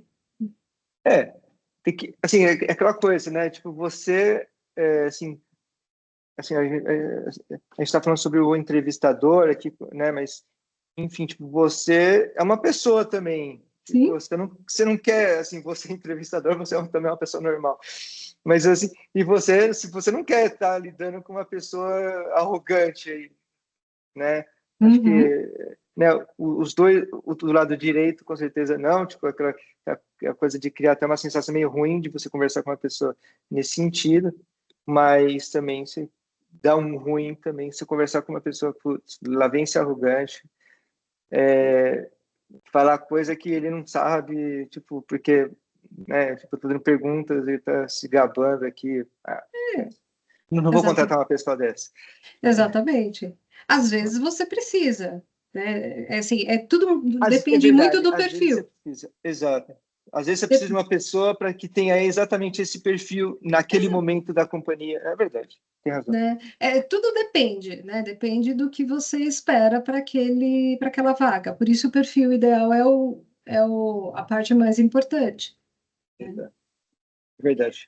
Speaker 2: é, tem que, assim, é aquela coisa, né? Tipo, você, assim, a gente está falando sobre o entrevistador aqui, né? Mas, enfim, tipo, você é uma pessoa também. Tipo,
Speaker 1: Sim,
Speaker 2: você não quer, assim, você é entrevistador, você também é uma pessoa normal. Mas, assim, e você, se você não quer estar lidando com uma pessoa arrogante aí, né? Acho
Speaker 1: uhum,
Speaker 2: que, né, os dois, o do lado direito, com certeza não, tipo, a coisa de criar até uma sensação meio ruim de você conversar com uma pessoa nesse sentido, mas também se dá um ruim também se conversar com uma pessoa, putz, lá vem esse arrogante, falar coisa que ele não sabe, tipo, porque, né, tipo, tô dando perguntas e tá se gabando aqui. Não vou
Speaker 1: exata,
Speaker 2: contratar uma pessoa dessa.
Speaker 1: exatamente. Às vezes você precisa, né? É assim, tudo
Speaker 2: É
Speaker 1: depende muito
Speaker 2: verdade,
Speaker 1: do
Speaker 2: às vezes você
Speaker 1: perfil.
Speaker 2: precisa, exato. Às vezes você precisa de uma pessoa para que tenha exatamente esse perfil naquele momento da companhia. É verdade, tem razão.
Speaker 1: Né? Tudo depende, né? Depende do que você espera para aquela vaga. Por isso, o perfil ideal a parte mais importante. Né?
Speaker 2: Exato. É verdade.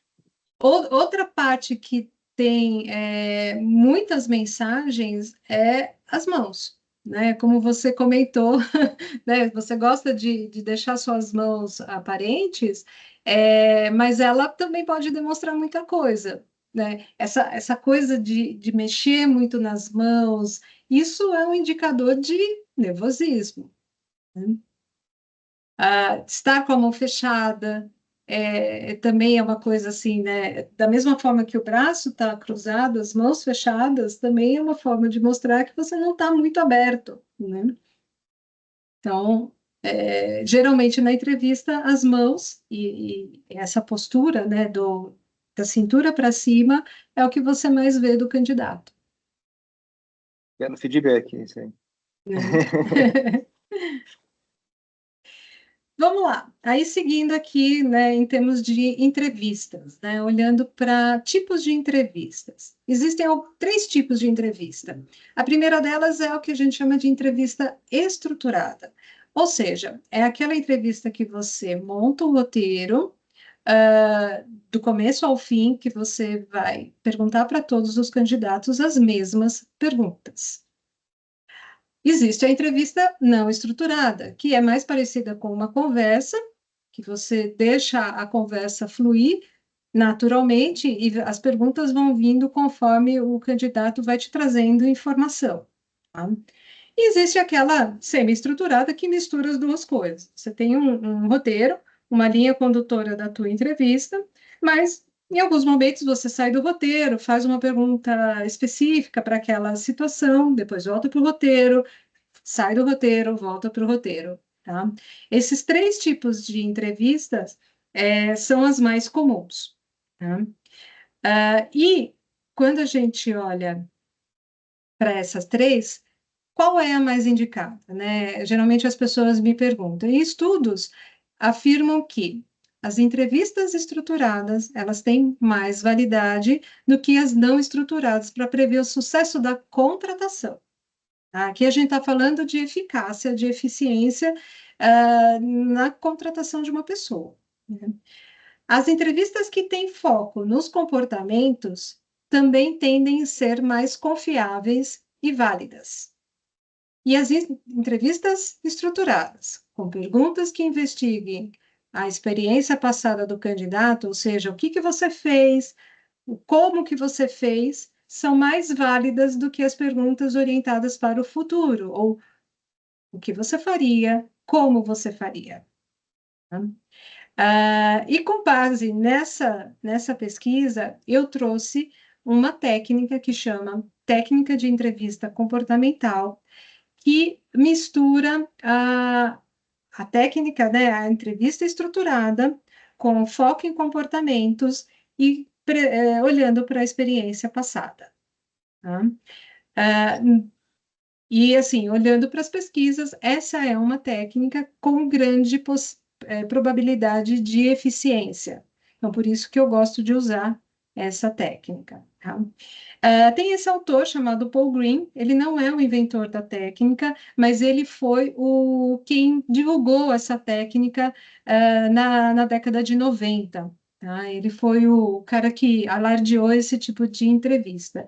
Speaker 1: Outra parte que tem muitas mensagens é as mãos. Né? Como você comentou, né? Você gosta de deixar suas mãos aparentes, mas ela também pode demonstrar muita coisa, né? Essa coisa de mexer muito nas mãos, isso é um indicador de nervosismo, né? Estar com a mão fechada também é uma coisa assim, né? Da mesma forma que o braço está cruzado, as mãos fechadas também é uma forma de mostrar que você não está muito aberto, né? Então, geralmente na entrevista, as mãos e essa postura, né, da cintura para cima é o que você mais vê do candidato,
Speaker 2: Quero feedback, isso aí.
Speaker 1: né? Vamos lá. Aí, seguindo aqui, né, em termos de entrevistas, né, olhando para tipos de entrevistas. Existem três tipos de entrevista. A primeira delas é o que a gente chama de entrevista estruturada. Ou seja, é aquela entrevista que você monta o roteiro, do começo ao fim, que você vai perguntar para todos os candidatos as mesmas perguntas. Existe a entrevista não estruturada, que é mais parecida com uma conversa, que você deixa a conversa fluir, naturalmente, e as perguntas vão vindo conforme o candidato vai te trazendo informação. Tá? E existe aquela semi-estruturada que mistura as duas coisas. Você tem um roteiro, uma linha condutora da tua entrevista, mas em alguns momentos você sai do roteiro, faz uma pergunta específica para aquela situação, depois volta para o roteiro, sai do roteiro, volta para o roteiro. Tá? Esses três tipos de entrevistas são as mais comuns. Tá? E quando a gente olha para essas três, qual é a mais indicada, né? Geralmente as pessoas me perguntam, e estudos afirmam que as entrevistas estruturadas, elas têm mais validade do que as não estruturadas para prever o sucesso da contratação. Tá? Aqui a gente está falando de eficácia, de eficiência, na contratação de uma pessoa, né? As entrevistas que têm foco nos comportamentos também tendem a ser mais confiáveis e válidas. E as entrevistas estruturadas, com perguntas que investiguem a experiência passada do candidato, ou seja, o que que você fez, como que você fez, são mais válidas do que as perguntas orientadas para o futuro, ou o que você faria, como você faria. Tá? E com base nessa pesquisa, eu trouxe uma técnica que chama técnica de entrevista comportamental, que mistura a técnica, né, a entrevista estruturada, com foco em comportamentos e olhando para a experiência passada. Tá? Ah, e, assim, olhando para as pesquisas, essa é uma técnica com grande probabilidade de eficiência. Então, por isso que eu gosto de usar essa técnica. Tá? Tem esse autor chamado Paul Green, ele não é o inventor da técnica, mas ele foi quem divulgou essa técnica na década de 90. Tá? Ele foi o cara que alardeou esse tipo de entrevista.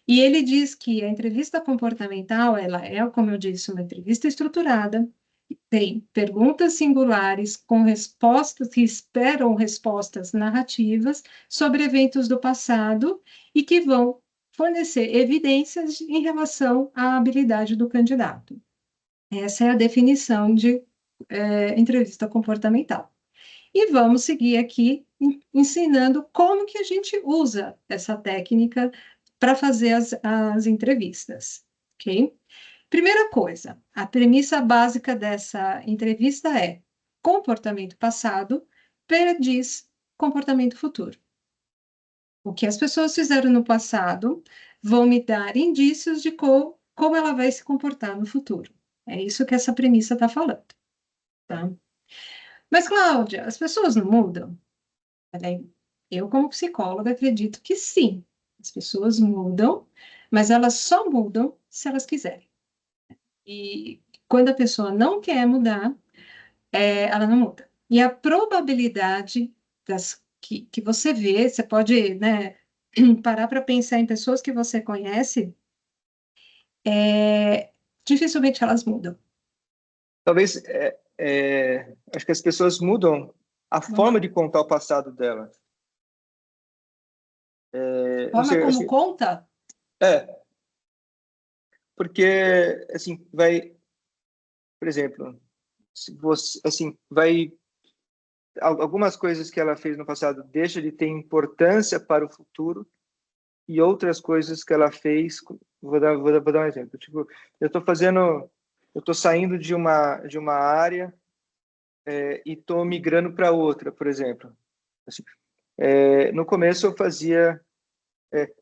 Speaker 1: E ele diz que a entrevista comportamental, ela é, como eu disse, uma entrevista estruturada, tem perguntas singulares com respostas que esperam respostas narrativas sobre eventos do passado e que vão fornecer evidências em relação à habilidade do candidato. Essa é a definição de entrevista comportamental. E vamos seguir aqui ensinando como que a gente usa essa técnica para fazer as entrevistas, ok? Primeira coisa, a premissa básica dessa entrevista é: comportamento passado prediz comportamento futuro. O que as pessoas fizeram no passado vão me dar indícios de como ela vai se comportar no futuro. É isso que essa premissa está falando, tá? Mas, Cláudia, as pessoas não mudam? Eu, como psicóloga, acredito que sim. As pessoas mudam, mas elas só mudam se elas quiserem. E quando a pessoa não quer mudar, ela não muda. E a probabilidade que você vê, você pode, né, parar para pensar em pessoas que você conhece, dificilmente elas mudam.
Speaker 2: Talvez, acho que as pessoas mudam a forma de contar o passado dela. Não
Speaker 1: Forma
Speaker 2: sei,
Speaker 1: como
Speaker 2: assim,
Speaker 1: conta?
Speaker 2: porque, assim, vai, por exemplo, se você, assim, vai, algumas coisas que ela fez no passado deixa de ter importância para o futuro e outras coisas que ela fez, vou dar um exemplo. Tipo, eu estou saindo de uma área e estou migrando para outra, por exemplo. Assim, no começo eu fazia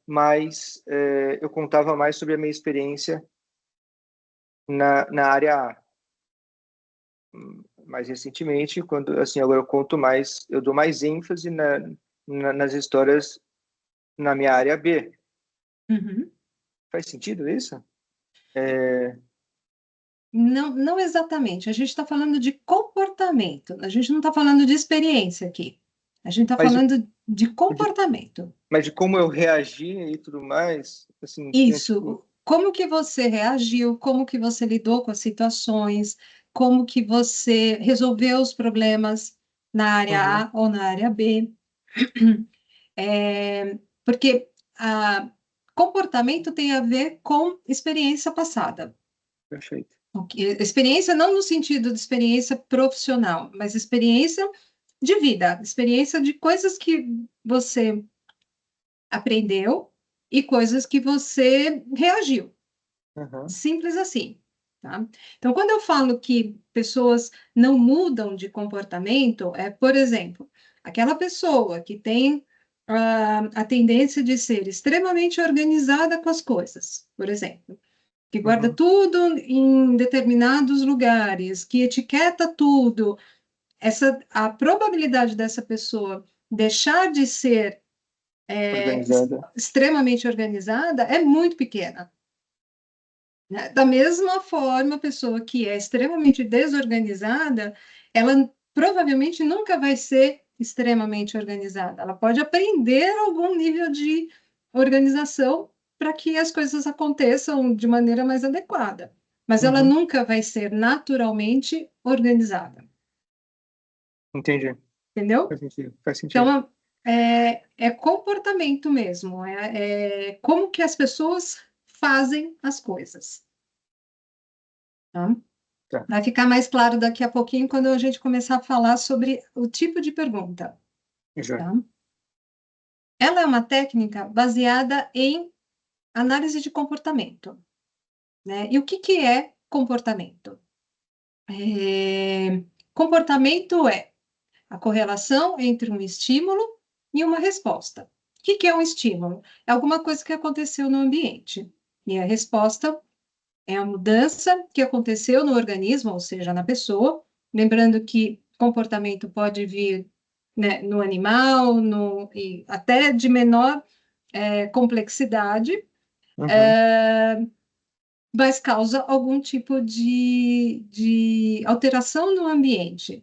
Speaker 2: mais, eu contava mais sobre a minha experiência na área A. Mais recentemente, quando assim agora eu dou mais ênfase nas histórias na minha área B.
Speaker 1: Uhum.
Speaker 2: Faz sentido isso?
Speaker 1: Não, não exatamente. A gente está falando de comportamento. A gente não está falando de experiência aqui. A gente está
Speaker 2: Mas
Speaker 1: falando de
Speaker 2: de,
Speaker 1: comportamento.
Speaker 2: mas de como eu reagi e tudo mais, assim, né, tipo,
Speaker 1: Isso. Como que você reagiu? Como que você lidou com as situações? Como que você resolveu os problemas na área
Speaker 2: uhum,
Speaker 1: A ou na área B? Porque comportamento tem a ver com experiência passada.
Speaker 2: Perfeito.
Speaker 1: Experiência não no sentido de experiência profissional, mas experiência de vida, experiência de coisas que você aprendeu e coisas que você reagiu.
Speaker 2: Uhum.
Speaker 1: Simples assim. Tá? Então, quando eu falo que pessoas não mudam de comportamento, por exemplo, aquela pessoa que tem a tendência de ser extremamente organizada com as coisas, por exemplo, que guarda
Speaker 2: Uhum.
Speaker 1: tudo em determinados lugares, que etiqueta tudo, a probabilidade dessa pessoa deixar de ser
Speaker 2: Organizada.
Speaker 1: extremamente organizada é muito pequena. Né? Da mesma forma, a pessoa que é extremamente desorganizada, ela provavelmente nunca vai ser extremamente organizada. Ela pode aprender algum nível de organização para que as coisas aconteçam de maneira mais adequada, mas ela
Speaker 2: Uhum.
Speaker 1: nunca vai ser naturalmente organizada.
Speaker 2: Entendi.
Speaker 1: Entendeu?
Speaker 2: Faz sentido. Faz sentido.
Speaker 1: Então, é comportamento mesmo, é como que as pessoas fazem as coisas. Tá?
Speaker 2: Tá.
Speaker 1: Vai ficar mais claro daqui a pouquinho quando a gente começar a falar sobre o tipo de pergunta.
Speaker 2: Já.
Speaker 1: Tá? Ela é uma técnica baseada em análise de comportamento. Né? E o que é comportamento? Comportamento é a correlação entre um estímulo e uma resposta. O que é um estímulo? É alguma coisa que aconteceu no ambiente. E a resposta é a mudança que aconteceu no organismo, ou seja, na pessoa. Lembrando que comportamento pode vir, né, no animal, e até de menor complexidade,
Speaker 2: Uhum.
Speaker 1: mas causa algum tipo de alteração no ambiente.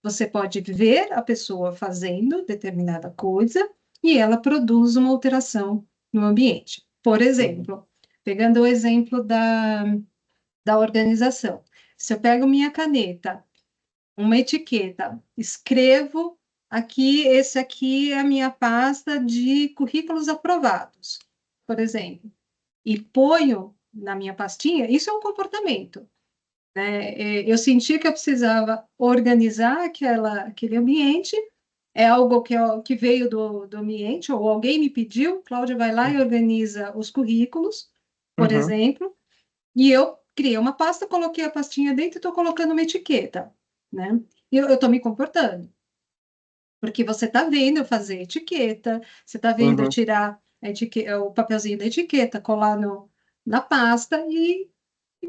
Speaker 1: Você pode ver a pessoa fazendo determinada coisa e ela produz uma alteração no ambiente. Por
Speaker 2: Uhum.
Speaker 1: exemplo, pegando o exemplo da organização. Se eu pego minha caneta, uma etiqueta, escrevo aqui, esse aqui é a minha pasta de currículos aprovados, por exemplo, e ponho na minha pastinha, isso é um comportamento. Né? Eu senti que eu precisava organizar aquele ambiente, é algo que veio do ambiente, ou alguém me pediu, Cláudia vai lá e organiza os currículos, por
Speaker 2: Uhum.
Speaker 1: exemplo, e eu criei uma pasta, coloquei a pastinha dentro e estou colocando uma etiqueta, né? E eu estou me comportando, porque você está vendo eu fazer etiqueta, você está vendo eu
Speaker 2: Uhum.
Speaker 1: tirar o papelzinho da etiqueta, colar na pasta e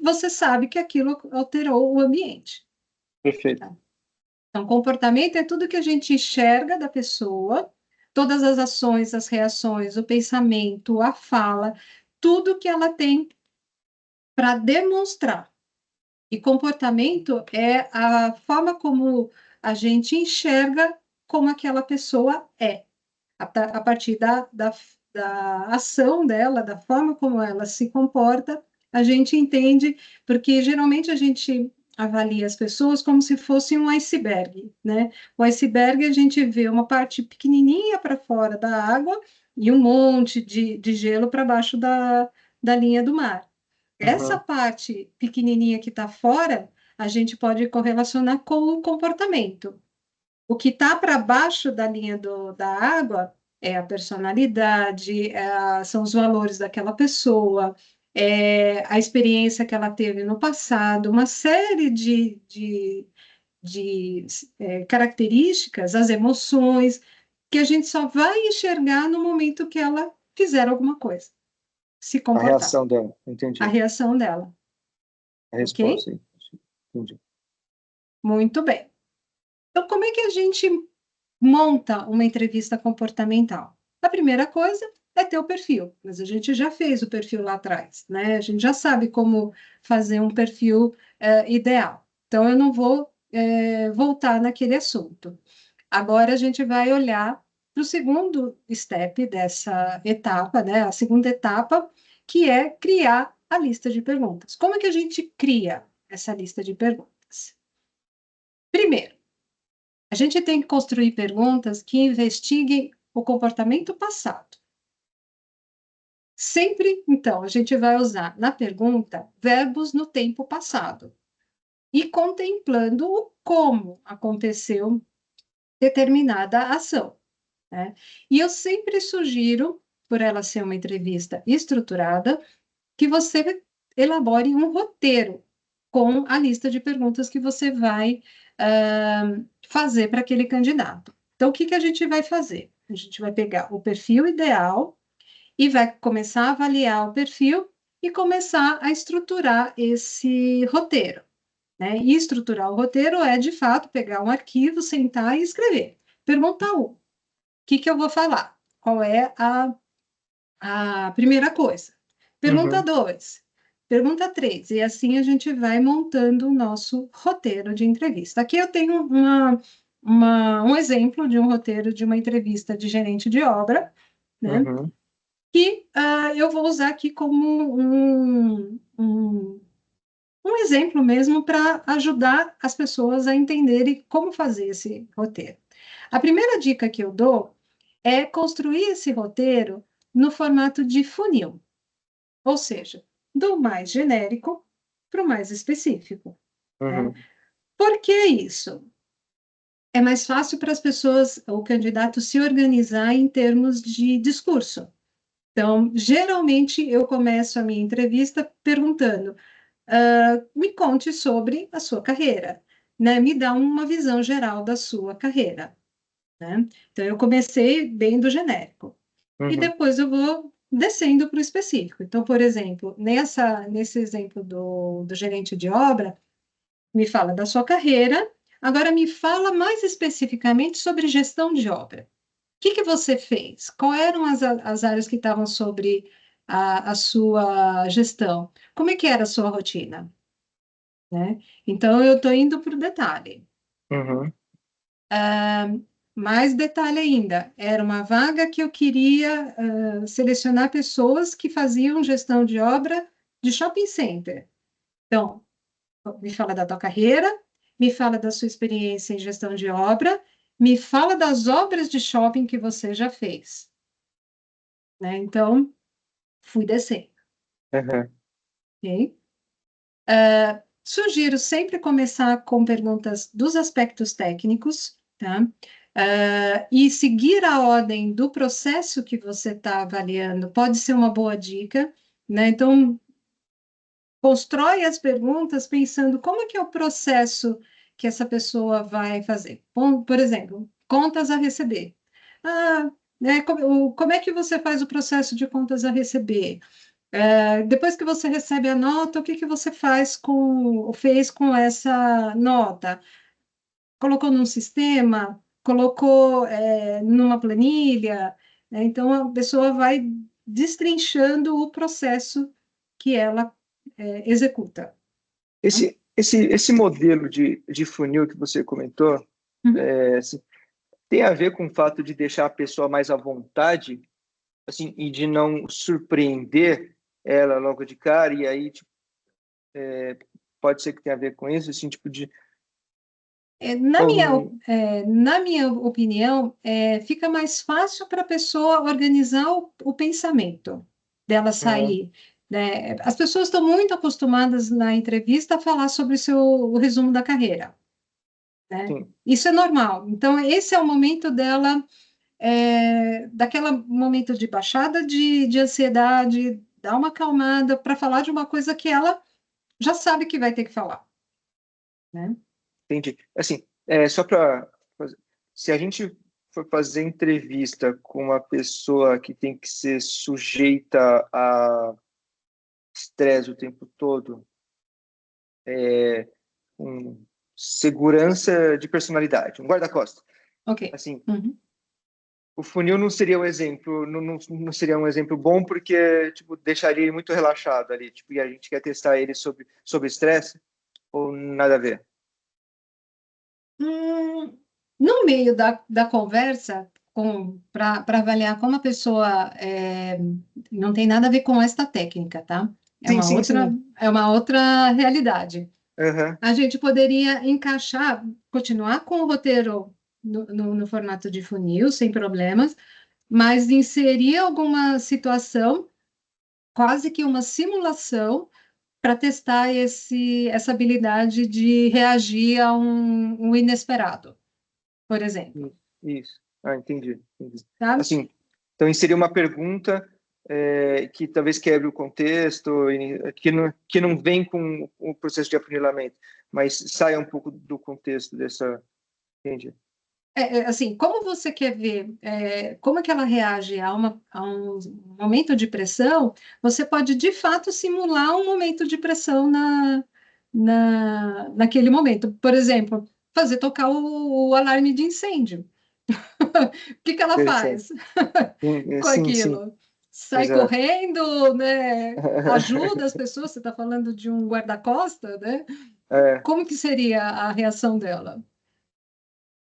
Speaker 1: você sabe que aquilo alterou o ambiente.
Speaker 2: Perfeito.
Speaker 1: Tá? Então, comportamento é tudo que a gente enxerga da pessoa, todas as ações, as reações, o pensamento, a fala, tudo que ela tem para demonstrar. E comportamento é a forma como a gente enxerga como aquela pessoa é, a partir da ação dela, da forma como ela se comporta, a gente entende, porque geralmente a gente avalia as pessoas como se fosse um iceberg, né? O iceberg a gente vê uma parte pequenininha para fora da água e um monte de gelo para baixo da linha do mar. Essa
Speaker 2: Uhum.
Speaker 1: parte pequenininha que está fora, a gente pode correlacionar com o comportamento. O que está para baixo da linha da água é a personalidade, são os valores daquela pessoa, a experiência que ela teve no passado, uma série de características, as emoções, que a gente só vai enxergar no momento que ela fizer alguma coisa, se
Speaker 2: A
Speaker 1: comportar,
Speaker 2: reação dela.
Speaker 1: a
Speaker 2: Entendi.
Speaker 1: reação dela,
Speaker 2: A
Speaker 1: ok?
Speaker 2: resposta. Entendi.
Speaker 1: Muito bem. Então, como é que a gente monta uma entrevista comportamental? A primeira coisa é ter o perfil, mas a gente já fez o perfil lá atrás, né? A gente já sabe como fazer um perfil ideal. Então, eu não vou voltar naquele assunto. Agora, a gente vai olhar para o segundo step dessa etapa, né? A segunda etapa, que é criar a lista de perguntas. Como é que a gente cria essa lista de perguntas? Primeiro, a gente tem que construir perguntas que investiguem o comportamento passado. Sempre, então, a gente vai usar na pergunta verbos no tempo passado e contemplando o como aconteceu determinada ação, né? E eu sempre sugiro, por ela ser uma entrevista estruturada, que você elabore um roteiro com a lista de perguntas que você vai fazer para aquele candidato. Então, o que que a gente vai fazer? A gente vai pegar o perfil ideal e vai começar a avaliar o perfil e começar a estruturar esse roteiro, né? E estruturar o roteiro é, de fato, pegar um arquivo, sentar e escrever. Pergunta 1, o que que eu vou falar? Qual é a primeira coisa? Pergunta
Speaker 2: Uhum.
Speaker 1: 2, pergunta 3, e assim a gente vai montando o nosso roteiro de entrevista. Aqui eu tenho um exemplo de um roteiro de uma entrevista de gerente de obra, né?
Speaker 2: Uhum.
Speaker 1: Que eu vou usar aqui como um exemplo mesmo para ajudar as pessoas a entenderem como fazer esse roteiro. A primeira dica que eu dou é construir esse roteiro no formato de funil, ou seja, do mais genérico para o mais específico, né?
Speaker 2: Uhum.
Speaker 1: Por que isso? É mais fácil para as pessoas, o candidato, se organizar em termos de discurso. Então, geralmente, eu começo a minha entrevista perguntando: me conte sobre a sua carreira, né? Me dá uma visão geral da sua carreira, né? Então, eu comecei bem do genérico. E
Speaker 2: Uhum.
Speaker 1: depois eu vou descendo para o específico. Então, por exemplo, nesse exemplo do gerente de obra, me fala da sua carreira, agora me fala mais especificamente sobre gestão de obra. O que que você fez? Quais eram as áreas que estavam sobre a sua gestão? Como é que era a sua rotina? Né? Então, eu estou indo para o detalhe.
Speaker 2: Uhum.
Speaker 1: Mais detalhe ainda, era uma vaga que eu queria selecionar pessoas que faziam gestão de obra de shopping center. Então, me fala da tua carreira, me fala da sua experiência em gestão de obra, me fala das obras de shopping que você já fez. Né? Então, fui descendo.
Speaker 2: Uhum.
Speaker 1: Ok? Sugiro sempre começar com perguntas dos aspectos técnicos, tá? E seguir a ordem do processo que você está avaliando pode ser uma boa dica, né? Então, constrói as perguntas pensando como é que é o processo que essa pessoa vai fazer. Por exemplo, contas a receber. Né, como é que você faz o processo de contas a receber? Depois que você recebe a nota, o que que você fez com essa nota? Colocou num sistema? Colocou, numa planilha? Né? Então, a pessoa vai destrinchando o processo que ela executa. Tá?
Speaker 2: Esse modelo de funil que você comentou,
Speaker 1: Uhum.
Speaker 2: assim, tem a ver com o fato de deixar a pessoa mais à vontade, assim, e de não surpreender ela logo de cara, e aí tipo, pode ser que tenha a ver com isso, assim, tipo de... Ou,
Speaker 1: Na minha opinião, fica mais fácil para a pessoa organizar o pensamento dela
Speaker 2: uhum,
Speaker 1: sair, né? As pessoas estão muito acostumadas na entrevista a falar sobre o resumo da carreira, né?
Speaker 2: sim,
Speaker 1: Isso é normal. Então, esse é o momento dela, daquele momento de baixada de ansiedade, dar uma acalmada para falar de uma coisa que ela já sabe que vai ter que falar, né?
Speaker 2: entendi. Assim, só para... Se a gente for fazer entrevista com uma pessoa que tem que ser sujeita a estresse o tempo todo, com segurança de personalidade, um guarda-costas.
Speaker 1: Ok.
Speaker 2: Assim,
Speaker 1: Uhum.
Speaker 2: o funil não seria um exemplo, não seria um exemplo bom porque tipo deixaria ele muito relaxado ali, tipo, e a gente quer testar ele sobre estresse ou nada a ver.
Speaker 1: No meio da conversa, para avaliar como a pessoa não tem nada a ver com esta técnica, tá?
Speaker 2: Sim, sim, sim.
Speaker 1: É uma outra realidade.
Speaker 2: Aham.
Speaker 1: A gente poderia encaixar, continuar com o roteiro no formato de funil, sem problemas, mas inserir alguma situação, quase que uma simulação, para testar essa habilidade de reagir a um inesperado, por exemplo.
Speaker 2: Isso. Ah, entendi.
Speaker 1: Tá?
Speaker 2: Assim, então inserir uma pergunta que talvez quebre o contexto, que não vem com o processo de afunilamento, mas saia um pouco do contexto dessa... Entendi.
Speaker 1: Assim, como você quer ver como é que ela reage a um momento de pressão, você pode, de fato, simular um momento de pressão naquele momento. Por exemplo, fazer tocar o alarme de incêndio. O que que ela
Speaker 2: Interessante.
Speaker 1: faz com
Speaker 2: Sim,
Speaker 1: aquilo? Sai
Speaker 2: exato.
Speaker 1: correndo, né? Ajuda as pessoas, você está falando de um guarda-costa, né?
Speaker 2: É,
Speaker 1: Como que seria a reação dela?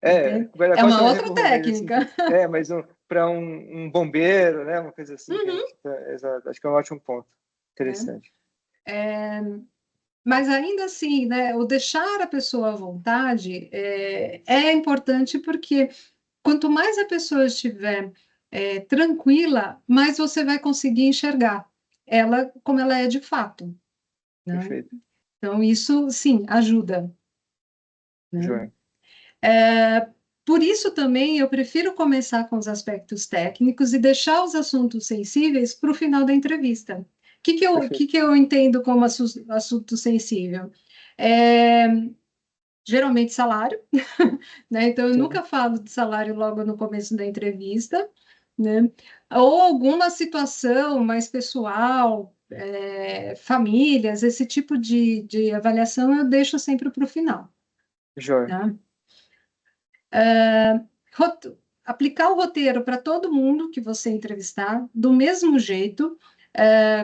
Speaker 1: Entende? É
Speaker 2: guarda-costas
Speaker 1: uma
Speaker 2: é um
Speaker 1: outra
Speaker 2: exemplo, mas assim,
Speaker 1: técnica.
Speaker 2: mas para um bombeiro, né, uma coisa assim que a
Speaker 1: Uhum,
Speaker 2: gente, exato, acho que é um ótimo ponto.
Speaker 1: né?
Speaker 2: Interessante.
Speaker 1: Mas ainda assim, né, o deixar a pessoa à vontade é importante porque quanto mais a pessoa estiver tranquila, mais você vai conseguir enxergar ela como ela é de fato, né?
Speaker 2: Perfeito.
Speaker 1: Então, isso, sim, ajuda, né?
Speaker 2: Joia.
Speaker 1: Por isso também eu prefiro começar com os aspectos técnicos e deixar os assuntos sensíveis para o final da entrevista.
Speaker 2: Perfeito.
Speaker 1: Que eu entendo como assunto sensível? É, geralmente salário, né? Então eu
Speaker 2: Sim.
Speaker 1: nunca falo de salário logo no começo da entrevista, né? Ou alguma situação mais pessoal, famílias, esse tipo de avaliação eu deixo sempre para o final,
Speaker 2: Joia.
Speaker 1: né? Aplicar o roteiro para todo mundo que você entrevistar, do mesmo jeito,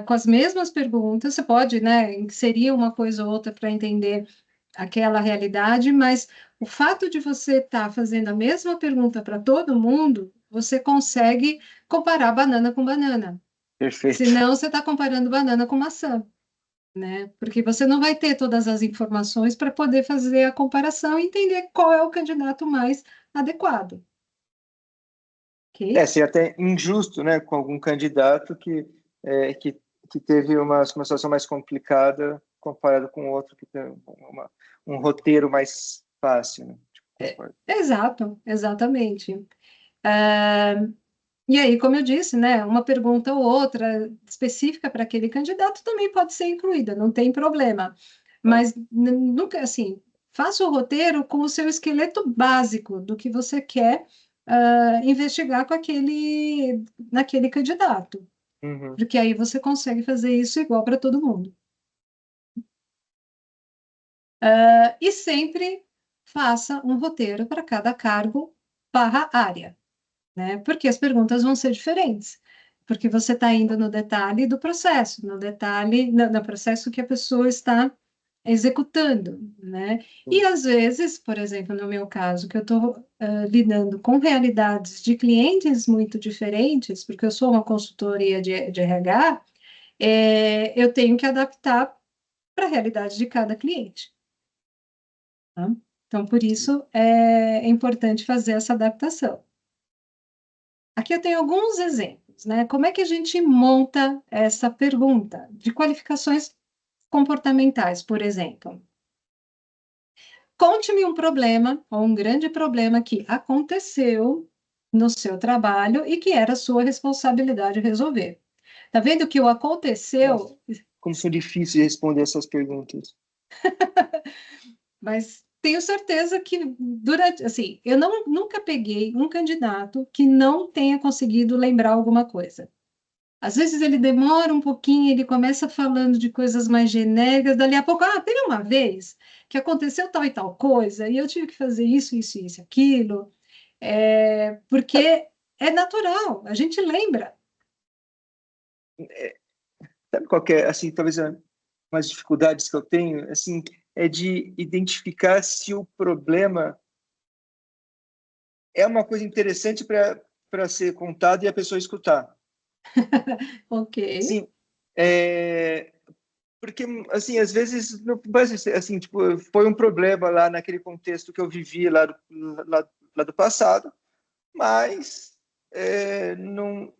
Speaker 1: com as mesmas perguntas, você pode, né, inserir uma coisa ou outra para entender aquela realidade, mas o fato de você estar fazendo a mesma pergunta para todo mundo, você consegue comparar banana com banana.
Speaker 2: Perfeito.
Speaker 1: Senão, você está comparando banana com maçã, né? Porque você não vai ter todas as informações para poder fazer a comparação e entender qual é o candidato mais adequado, ok?
Speaker 2: Seria até injusto, né, com algum candidato é, que, que teve uma situação mais complicada comparado com outro que tem um roteiro mais fácil, né? Concordo.
Speaker 1: Exato, exatamente. E aí, como eu disse, né, uma pergunta ou outra específica para aquele candidato também pode ser incluída, não tem problema.
Speaker 2: Tá.
Speaker 1: Mas nunca, assim, faça o roteiro com o seu esqueleto básico do que você quer investigar naquele candidato,
Speaker 2: Uhum.
Speaker 1: porque aí você consegue fazer isso igual para todo mundo. E sempre faça um roteiro para cada cargo barra área, né? Porque as perguntas vão ser diferentes, porque você está indo no detalhe do processo, no detalhe, no processo que a pessoa está executando, né? E
Speaker 2: Sim.
Speaker 1: às vezes, por exemplo, no meu caso, que eu estou lidando com realidades de clientes muito diferentes, porque eu sou uma consultoria de RH, eu tenho que adaptar para a realidade de cada cliente, tá? Então, por isso é importante fazer essa adaptação. Aqui eu tenho alguns exemplos, né? Como é que a gente monta essa pergunta de qualificações comportamentais, por exemplo? Conte-me um problema ou um grande problema que aconteceu no seu trabalho e que era sua responsabilidade resolver. Tá vendo que o
Speaker 2: Nossa,
Speaker 1: aconteceu,
Speaker 2: como são difíceis de responder essas perguntas.
Speaker 1: mas tenho certeza que durante, assim, eu nunca peguei um candidato que não tenha conseguido lembrar alguma coisa. Às vezes ele demora um pouquinho, ele começa falando de coisas mais genéricas, dali a pouco, teve uma vez que aconteceu tal e tal coisa, e eu tive que fazer isso, aquilo, porque é natural, a gente lembra.
Speaker 2: Sabe qual que é, assim, talvez umas dificuldades que eu tenho, assim, é de identificar se o problema é uma coisa interessante para ser contado e a pessoa escutar.
Speaker 1: Ok,
Speaker 2: Sim, porque assim às vezes não assim tipo foi um problema lá naquele contexto que eu vivi lá do passado, mas não,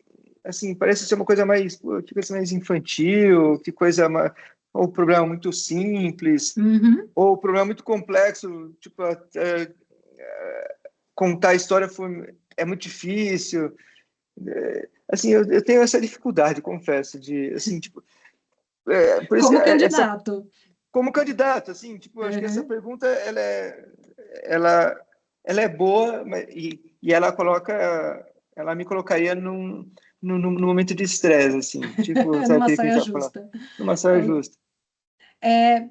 Speaker 2: assim, parece ser uma coisa mais, pô, que coisa mais infantil, que coisa mais, ou problema muito simples,
Speaker 1: Uhum.
Speaker 2: ou problema muito complexo, tipo, contar a história é muito difícil. Assim, eu tenho essa dificuldade, confesso, de, assim, tipo, por isso que
Speaker 1: Como
Speaker 2: essa,
Speaker 1: candidato.
Speaker 2: como candidato, assim, tipo, eu acho que essa
Speaker 1: Uhum.
Speaker 2: pergunta, ela, ela é boa, e ela me colocaria num momento de estresse, assim, tipo, sabe
Speaker 1: Numa
Speaker 2: aquele que a gente
Speaker 1: saia
Speaker 2: tá falando?
Speaker 1: justa.
Speaker 2: Numa saia justa.
Speaker 1: É,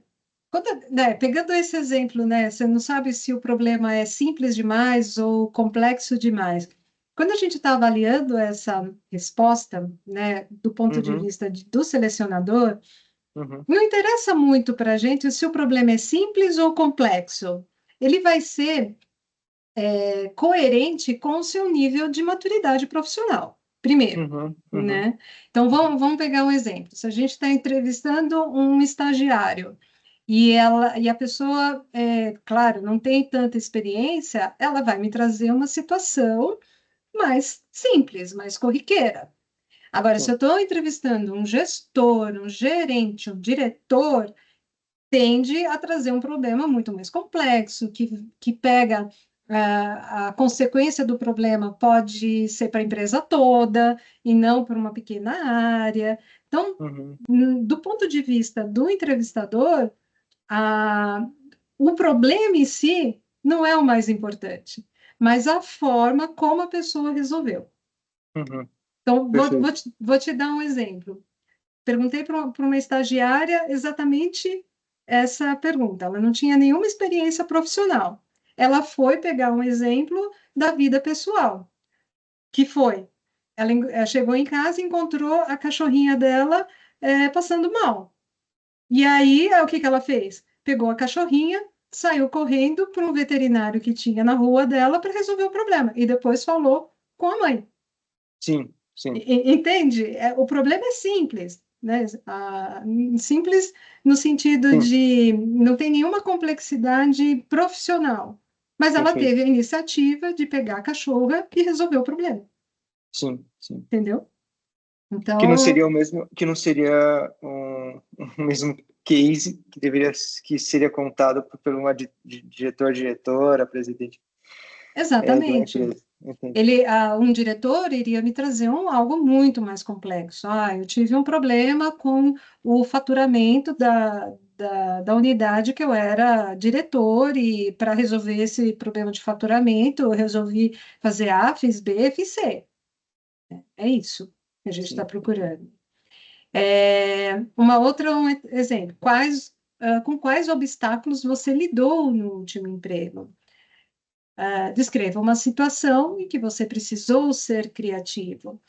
Speaker 1: né, pegando esse exemplo, né, você não sabe se o problema é simples demais ou complexo demais. Quando a gente está avaliando essa resposta, né, do ponto de
Speaker 2: Uhum,
Speaker 1: vista do selecionador,
Speaker 2: uhum,
Speaker 1: não interessa muito para a gente se o problema é simples ou complexo. Ele vai ser coerente com o seu nível de maturidade profissional, primeiro,
Speaker 2: uhum, uhum,
Speaker 1: né? Então, vamos pegar um exemplo. Se a gente está entrevistando um estagiário e a pessoa, claro, não tem tanta experiência, ela vai me trazer uma situação mais simples, mais corriqueira. Agora, se eu
Speaker 2: sim,
Speaker 1: estou entrevistando um gestor, um gerente, um diretor, tende a trazer um problema muito mais complexo, que pega a consequência do problema pode ser para a empresa toda e não para uma pequena área. Então,
Speaker 2: uhum,
Speaker 1: do ponto de vista do entrevistador, a, o problema em si não é o mais importante, mas a forma como a pessoa resolveu.
Speaker 2: uhum,
Speaker 1: Então,
Speaker 2: perfeito.
Speaker 1: vou te dar um exemplo. Perguntei para uma estagiária exatamente essa pergunta. Ela não tinha nenhuma experiência profissional. Ela foi pegar um exemplo da vida pessoal, que foi, ela chegou em casa e encontrou a cachorrinha dela passando mal. E aí, o que que ela fez? Pegou a cachorrinha, saiu correndo para um veterinário que tinha na rua dela para resolver o problema. E depois falou com a mãe.
Speaker 2: Sim, sim,
Speaker 1: Entende? O problema é simples, né? Simples no sentido
Speaker 2: sim,
Speaker 1: de não tem nenhuma complexidade profissional, mas ela
Speaker 2: perfeito.
Speaker 1: teve a iniciativa de pegar a cachorra e resolver o problema,
Speaker 2: Sim, sim.
Speaker 1: entendeu?
Speaker 2: Que não
Speaker 1: Então,
Speaker 2: seria o mesmo, que não seria o mesmo case que seria contado por uma diretor, diretora, presidente de uma
Speaker 1: exatamente.
Speaker 2: empresa. Entendi.
Speaker 1: Um diretor iria me trazer algo muito mais complexo. Eu tive um problema com o faturamento da unidade que eu era diretor, e para resolver esse problema de faturamento, eu resolvi fazer A, fiz B, fiz C. É isso que a gente está
Speaker 2: Sim.
Speaker 1: procurando. Um exemplo, com quais obstáculos você lidou no último emprego? Descreva uma situação em que você precisou ser criativo.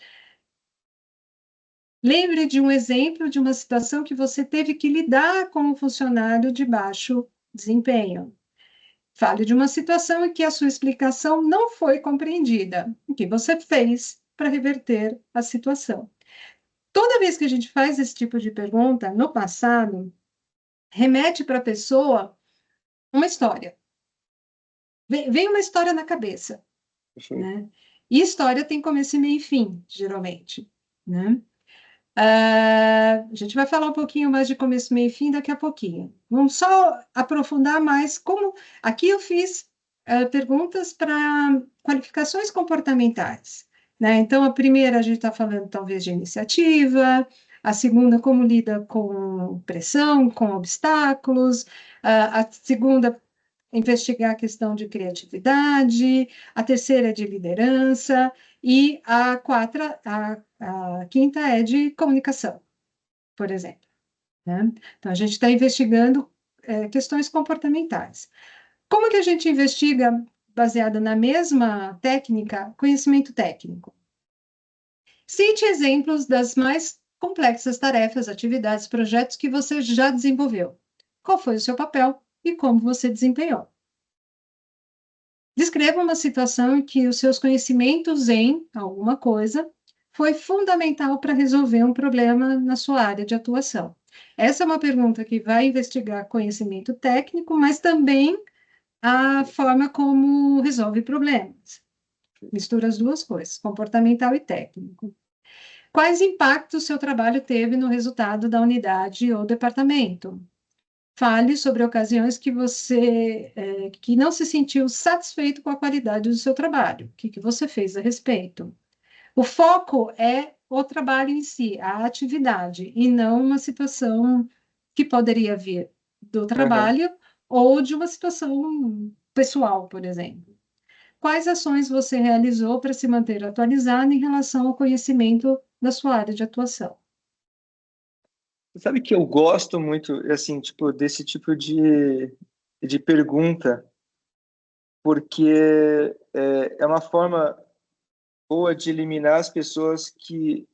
Speaker 1: Lembre de um exemplo de uma situação que você teve que lidar com um funcionário de baixo desempenho. Fale de uma situação em que a sua explicação não foi compreendida. O que você fez para reverter a situação? Toda vez que a gente faz esse tipo de pergunta, no passado, remete para a pessoa uma história. Vem uma história na cabeça,
Speaker 2: Perfeito.
Speaker 1: né? E história tem começo, meio e fim, geralmente, né? A gente vai falar um pouquinho mais de começo, meio e fim daqui a pouquinho. Vamos só aprofundar mais como. Aqui eu fiz perguntas para qualificações comportamentais, né? Então, a primeira a gente está falando talvez de iniciativa, a segunda, como lida com pressão, com obstáculos, a segunda, investigar a questão de criatividade, a terceira é de liderança, e a quinta é de comunicação, por exemplo, né? Então, a gente está investigando questões comportamentais. Como que a gente investiga, baseada na mesma técnica, conhecimento técnico? Cite exemplos das mais complexas tarefas, atividades, projetos que você já desenvolveu. Qual foi o seu papel e como você desempenhou? Descreva uma situação em que os seus conhecimentos em alguma coisa foi fundamental para resolver um problema na sua área de atuação. Essa é uma pergunta que vai investigar conhecimento técnico, mas também a forma como resolve problemas. mistura as duas coisas, comportamental e técnico. Quais impactos o seu trabalho teve no resultado da unidade ou departamento? Fale sobre ocasiões que você que não se sentiu satisfeito com a qualidade do seu trabalho. O que você fez a respeito? O foco é o trabalho em si, a atividade, e não uma situação que poderia vir do
Speaker 2: Aham.
Speaker 1: trabalho ou de uma situação pessoal, por exemplo. Quais ações você realizou para se manter atualizado em relação ao conhecimento da sua área de atuação?
Speaker 2: Você sabe que eu gosto muito, assim, tipo, desse tipo de pergunta, porque é uma forma boa de eliminar as pessoas que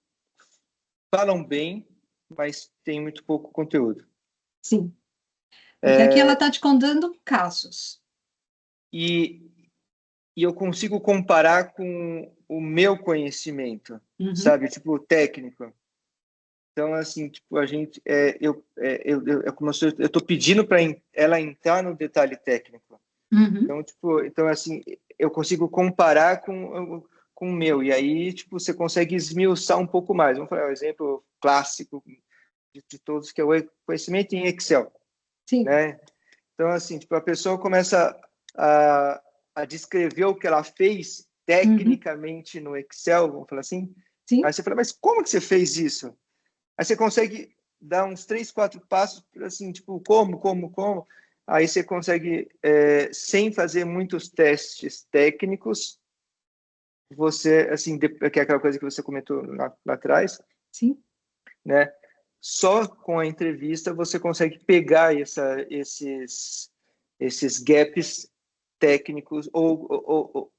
Speaker 2: falam bem, mas têm muito pouco conteúdo.
Speaker 1: Sim, porque aqui ela
Speaker 2: É,
Speaker 1: está te contando casos.
Speaker 2: e, e eu consigo comparar com o meu conhecimento,
Speaker 1: Uhum,
Speaker 2: sabe? Tipo, técnico. Então, assim, tipo, a gente, é como se eu estou pedindo para ela entrar no detalhe técnico.
Speaker 1: uhum,
Speaker 2: Então, tipo, então, assim, eu consigo comparar com o meu. E aí, tipo, você consegue esmiuçar um pouco mais. Vamos falar um exemplo clássico de todos, que é o conhecimento em Excel,
Speaker 1: sim,
Speaker 2: né? Então, assim, tipo, a pessoa começa a, a descrever o que ela fez
Speaker 1: uhum,
Speaker 2: tecnicamente no Excel, vamos falar assim.
Speaker 1: sim,
Speaker 2: Aí você fala, mas como que você fez isso? Aí você consegue dar uns 3, 4 passos, assim, tipo, como? Aí você consegue, sem fazer muitos testes técnicos, você, assim, que é aquela coisa que você comentou lá atrás,
Speaker 1: sim,
Speaker 2: né? Só com a entrevista você consegue pegar esses gaps técnicos ou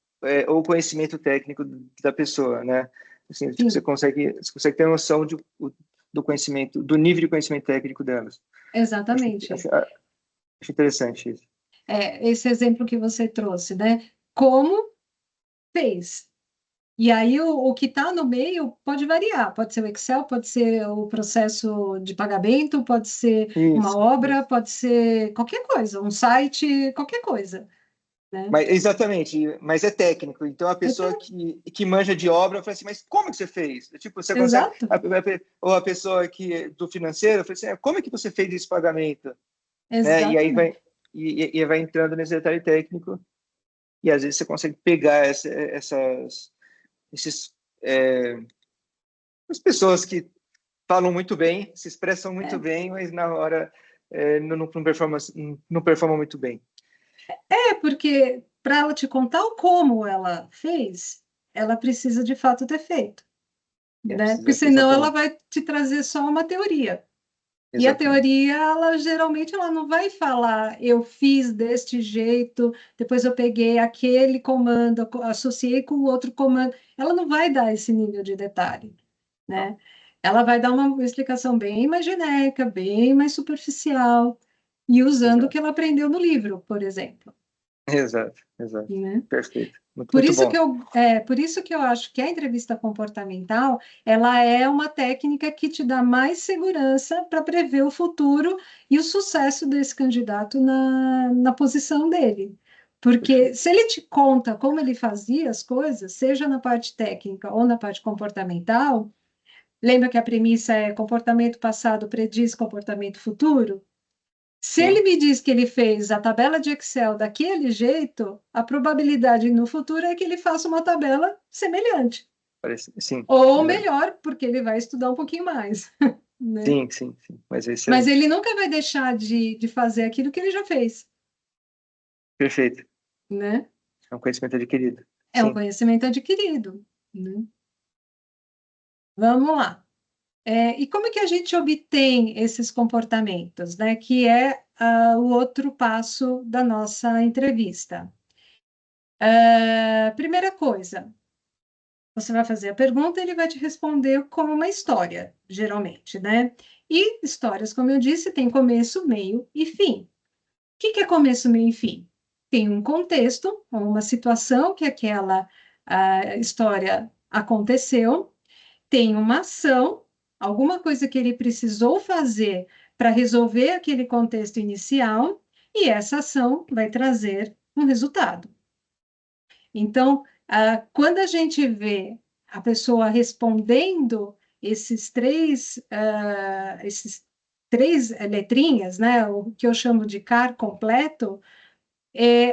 Speaker 2: conhecimento técnico da pessoa, né? Assim, tipo,
Speaker 1: sim,
Speaker 2: você consegue ter noção do conhecimento, do nível de conhecimento técnico delas.
Speaker 1: exatamente.
Speaker 2: Acho interessante isso.
Speaker 1: Esse exemplo que você trouxe, né? Como fez? E aí o que está no meio pode variar, pode ser o Excel, pode ser o processo de pagamento, pode ser uma
Speaker 2: Isso,
Speaker 1: obra,
Speaker 2: isso.
Speaker 1: pode ser qualquer coisa, um site, qualquer coisa, né?
Speaker 2: Mas, exatamente, mas é técnico. Então, a pessoa
Speaker 1: Então,
Speaker 2: que manja de obra fala assim, mas como que você fez? Tipo, você consegue...
Speaker 1: exato,
Speaker 2: Ou a pessoa do financeiro fala assim, como é que você fez esse pagamento? Né? E aí
Speaker 1: exatamente,
Speaker 2: e vai entrando nesse detalhe técnico e às vezes você consegue pegar esses, é, as pessoas que falam muito bem, se expressam muito
Speaker 1: é.
Speaker 2: bem, mas na hora não performam muito bem.
Speaker 1: Porque para ela te contar o como ela fez, ela precisa de fato ter feito, né? Porque senão ela
Speaker 2: Exatamente,
Speaker 1: vai te trazer só uma teoria. E a
Speaker 2: exatamente.
Speaker 1: teoria, ela geralmente ela não vai falar, eu fiz deste jeito, depois eu peguei aquele comando, associei com o outro comando. Ela não vai dar esse nível de detalhe,
Speaker 2: Não?
Speaker 1: né? Ela vai dar uma explicação bem mais genérica, bem mais superficial, e usando o que
Speaker 2: Exato,
Speaker 1: ela aprendeu no livro, por exemplo,
Speaker 2: exato.
Speaker 1: né?
Speaker 2: Perfeito. Muito bom.
Speaker 1: Por isso que eu acho que a entrevista comportamental, ela é uma técnica que te dá mais segurança para prever o futuro e o sucesso desse candidato na posição dele. Porque
Speaker 2: Perfeito.
Speaker 1: se ele te conta como ele fazia as coisas, seja na parte técnica ou na parte comportamental, lembra que a premissa é comportamento passado prediz comportamento futuro? Se ele
Speaker 2: Sim,
Speaker 1: me diz que ele fez a tabela de Excel daquele jeito, a probabilidade no futuro é que ele faça uma tabela semelhante.
Speaker 2: parece, sim,
Speaker 1: Ou
Speaker 2: verdade.
Speaker 1: melhor, porque ele vai estudar um pouquinho mais, né?
Speaker 2: Sim. Mas é
Speaker 1: Mas ele
Speaker 2: excelente.
Speaker 1: nunca vai deixar de fazer aquilo que ele já fez,
Speaker 2: Perfeito.
Speaker 1: né?
Speaker 2: É um conhecimento adquirido.
Speaker 1: É um
Speaker 2: Sim.
Speaker 1: conhecimento adquirido, né? Vamos lá. E como é que a gente obtém esses comportamentos, né? Que é o outro passo da nossa entrevista. Primeira coisa, você vai fazer a pergunta, ele vai te responder com uma história, geralmente, né? E histórias, como eu disse, tem começo, meio e fim. O que é começo, meio e fim? Tem um contexto, uma situação que aquela história aconteceu, tem uma ação, alguma coisa que ele precisou fazer para resolver aquele contexto inicial, e essa ação vai trazer um resultado. Então, Quando a gente vê a pessoa respondendo esses três letrinhas, né, o que eu chamo de CAR completo,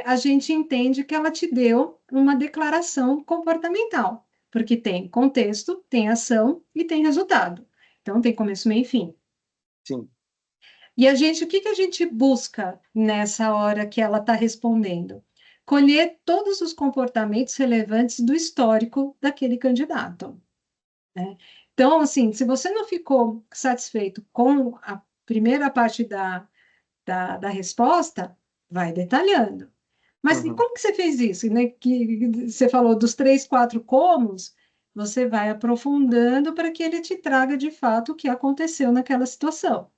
Speaker 1: a gente entende que ela te deu uma declaração comportamental, porque tem contexto, tem ação e tem resultado. Então, tem começo, meio e fim.
Speaker 2: Sim.
Speaker 1: E o que que a gente busca nessa hora que ela está respondendo? Colher todos os comportamentos relevantes do histórico daquele candidato, né? Então, assim, se você não ficou satisfeito com a primeira parte da resposta, vai detalhando. Mas e
Speaker 2: Uhum.
Speaker 1: como que você fez isso? Né? Que você falou dos 3, 4 comos, você vai aprofundando para que ele te traga de fato o que aconteceu naquela situação.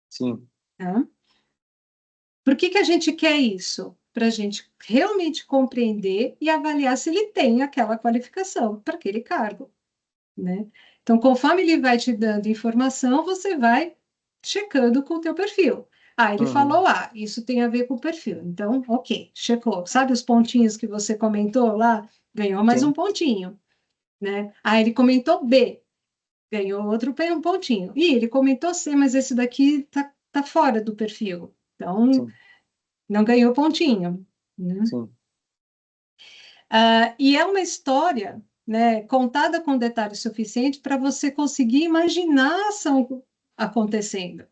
Speaker 2: Sim.
Speaker 1: Tá? Por que que a gente quer isso? Para a gente realmente compreender e avaliar se ele tem aquela qualificação para aquele cargo, né? Então, conforme ele vai te dando informação, você vai checando com o teu perfil. Ah, ele
Speaker 2: Uhum.
Speaker 1: falou, isso tem a ver com o perfil. Então, ok, checou. Sabe os pontinhos que você comentou lá? Ganhou mais um
Speaker 2: Sim.
Speaker 1: pontinho, né? Ah, ele comentou B, ganhou outro um pontinho. E ele comentou C, mas esse daqui tá fora do perfil. Então,
Speaker 2: Sim.
Speaker 1: não ganhou pontinho, né?
Speaker 2: Sim.
Speaker 1: E é uma história, né, contada com detalhes suficientes para você conseguir imaginar a ação acontecendo.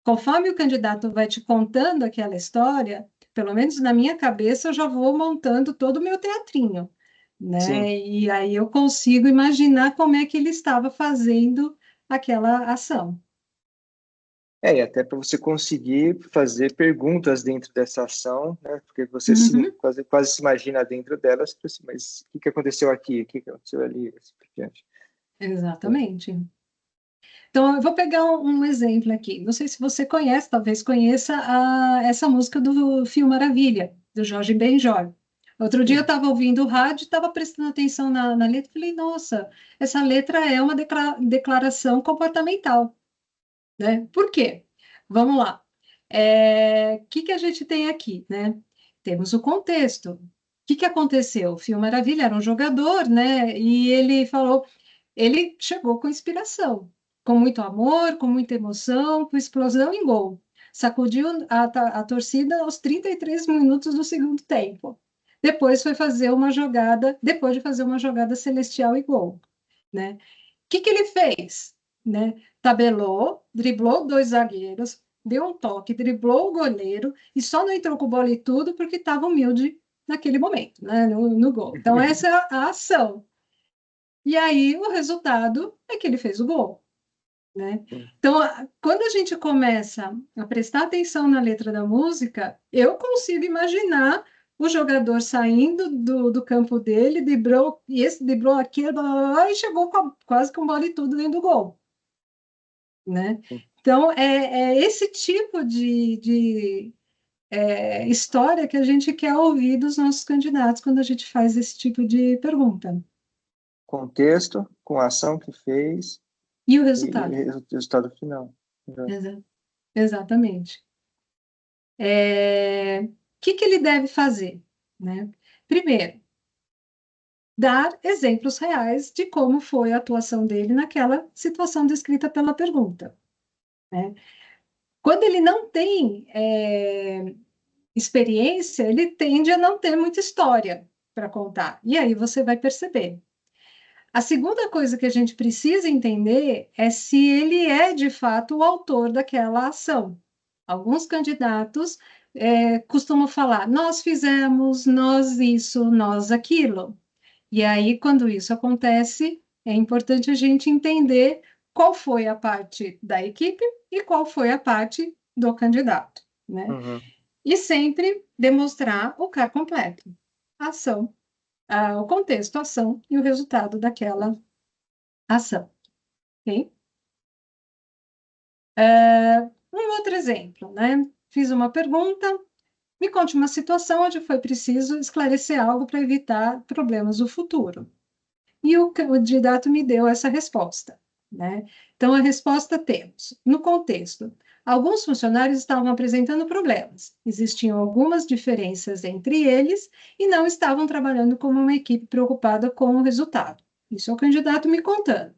Speaker 1: Conforme o candidato vai te contando aquela história, pelo menos na minha cabeça, eu já vou montando todo o meu teatrinho,
Speaker 2: Sim.
Speaker 1: né? E aí eu consigo imaginar como é que ele estava fazendo aquela ação.
Speaker 2: E até para você conseguir fazer perguntas dentro dessa ação, né? Porque você
Speaker 1: Uhum,
Speaker 2: quase se imagina dentro delas, assim, mas o que que aconteceu aqui? O que que aconteceu ali? Assim por diante. Então,
Speaker 1: exatamente. Então, eu vou pegar um exemplo aqui. Não sei se você conhece, talvez conheça essa música do Fio Maravilha, do Jorge Benjor. Outro dia eu estava ouvindo o rádio, estava prestando atenção na letra e falei, nossa, essa letra é uma declaração comportamental, né? Por quê? Vamos lá. O que que a gente tem aqui, né? Temos o contexto. O que que aconteceu? O Fio Maravilha era um jogador, né? E ele chegou com inspiração, com muito amor, com muita emoção, com explosão em gol. Sacudiu a torcida aos 33 minutos do segundo tempo. Depois foi fazer uma jogada, depois de fazer uma jogada celestial e gol, né? O que que ele fez? Né? Tabelou, driblou dois zagueiros, deu um toque, driblou o goleiro e só não entrou com bola e tudo porque estava humilde naquele momento, né? No gol. Então, essa é a ação. E aí, o resultado é que ele fez o gol, né? Então, quando a gente começa a prestar atenção na letra da música, eu consigo imaginar o jogador saindo do campo dele, driblou, e esse driblou aquilo, blá, blá, blá, e chegou quase com bola e tudo dentro do gol, né? Então, é esse tipo de história que a gente quer ouvir dos nossos candidatos quando a gente faz esse tipo de pergunta.
Speaker 2: contexto, com a ação que fez
Speaker 1: E o
Speaker 2: e
Speaker 1: resultado?
Speaker 2: resultado final.
Speaker 1: Exa- Exatamente. O que que ele deve fazer, né? Primeiro, dar exemplos reais de como foi a atuação dele naquela situação descrita pela pergunta, né? Quando ele não tem experiência, ele tende a não ter muita história para contar. E aí você vai perceber. A segunda coisa que a gente precisa entender é se ele é de fato o autor daquela ação. Alguns candidatos costumam falar, nós fizemos, nós isso, nós aquilo. E aí, quando isso acontece, é importante a gente entender qual foi a parte da equipe e qual foi a parte do candidato, né?
Speaker 2: Uhum.
Speaker 1: E sempre demonstrar o CAR completo, a ação, o contexto, a ação e o resultado daquela ação, ok? Um outro exemplo, né? Fiz uma pergunta, me conte uma situação onde foi preciso esclarecer algo para evitar problemas no futuro. E o candidato me deu essa resposta, né? Então, a resposta temos, no contexto, Alguns funcionários estavam apresentando problemas, existiam algumas diferenças entre eles e não estavam trabalhando como uma equipe preocupada com o resultado. Isso é o candidato me contando.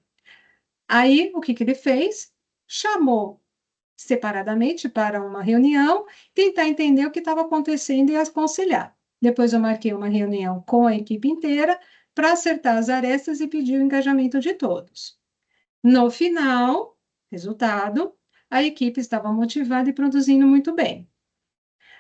Speaker 1: Aí, o que ele fez? Chamou separadamente para uma reunião, tentar entender o que estava acontecendo e aconselhar. Depois eu marquei uma reunião com a equipe inteira para acertar as arestas e pedir o engajamento de todos. No final, resultado, a equipe estava motivada e produzindo muito bem.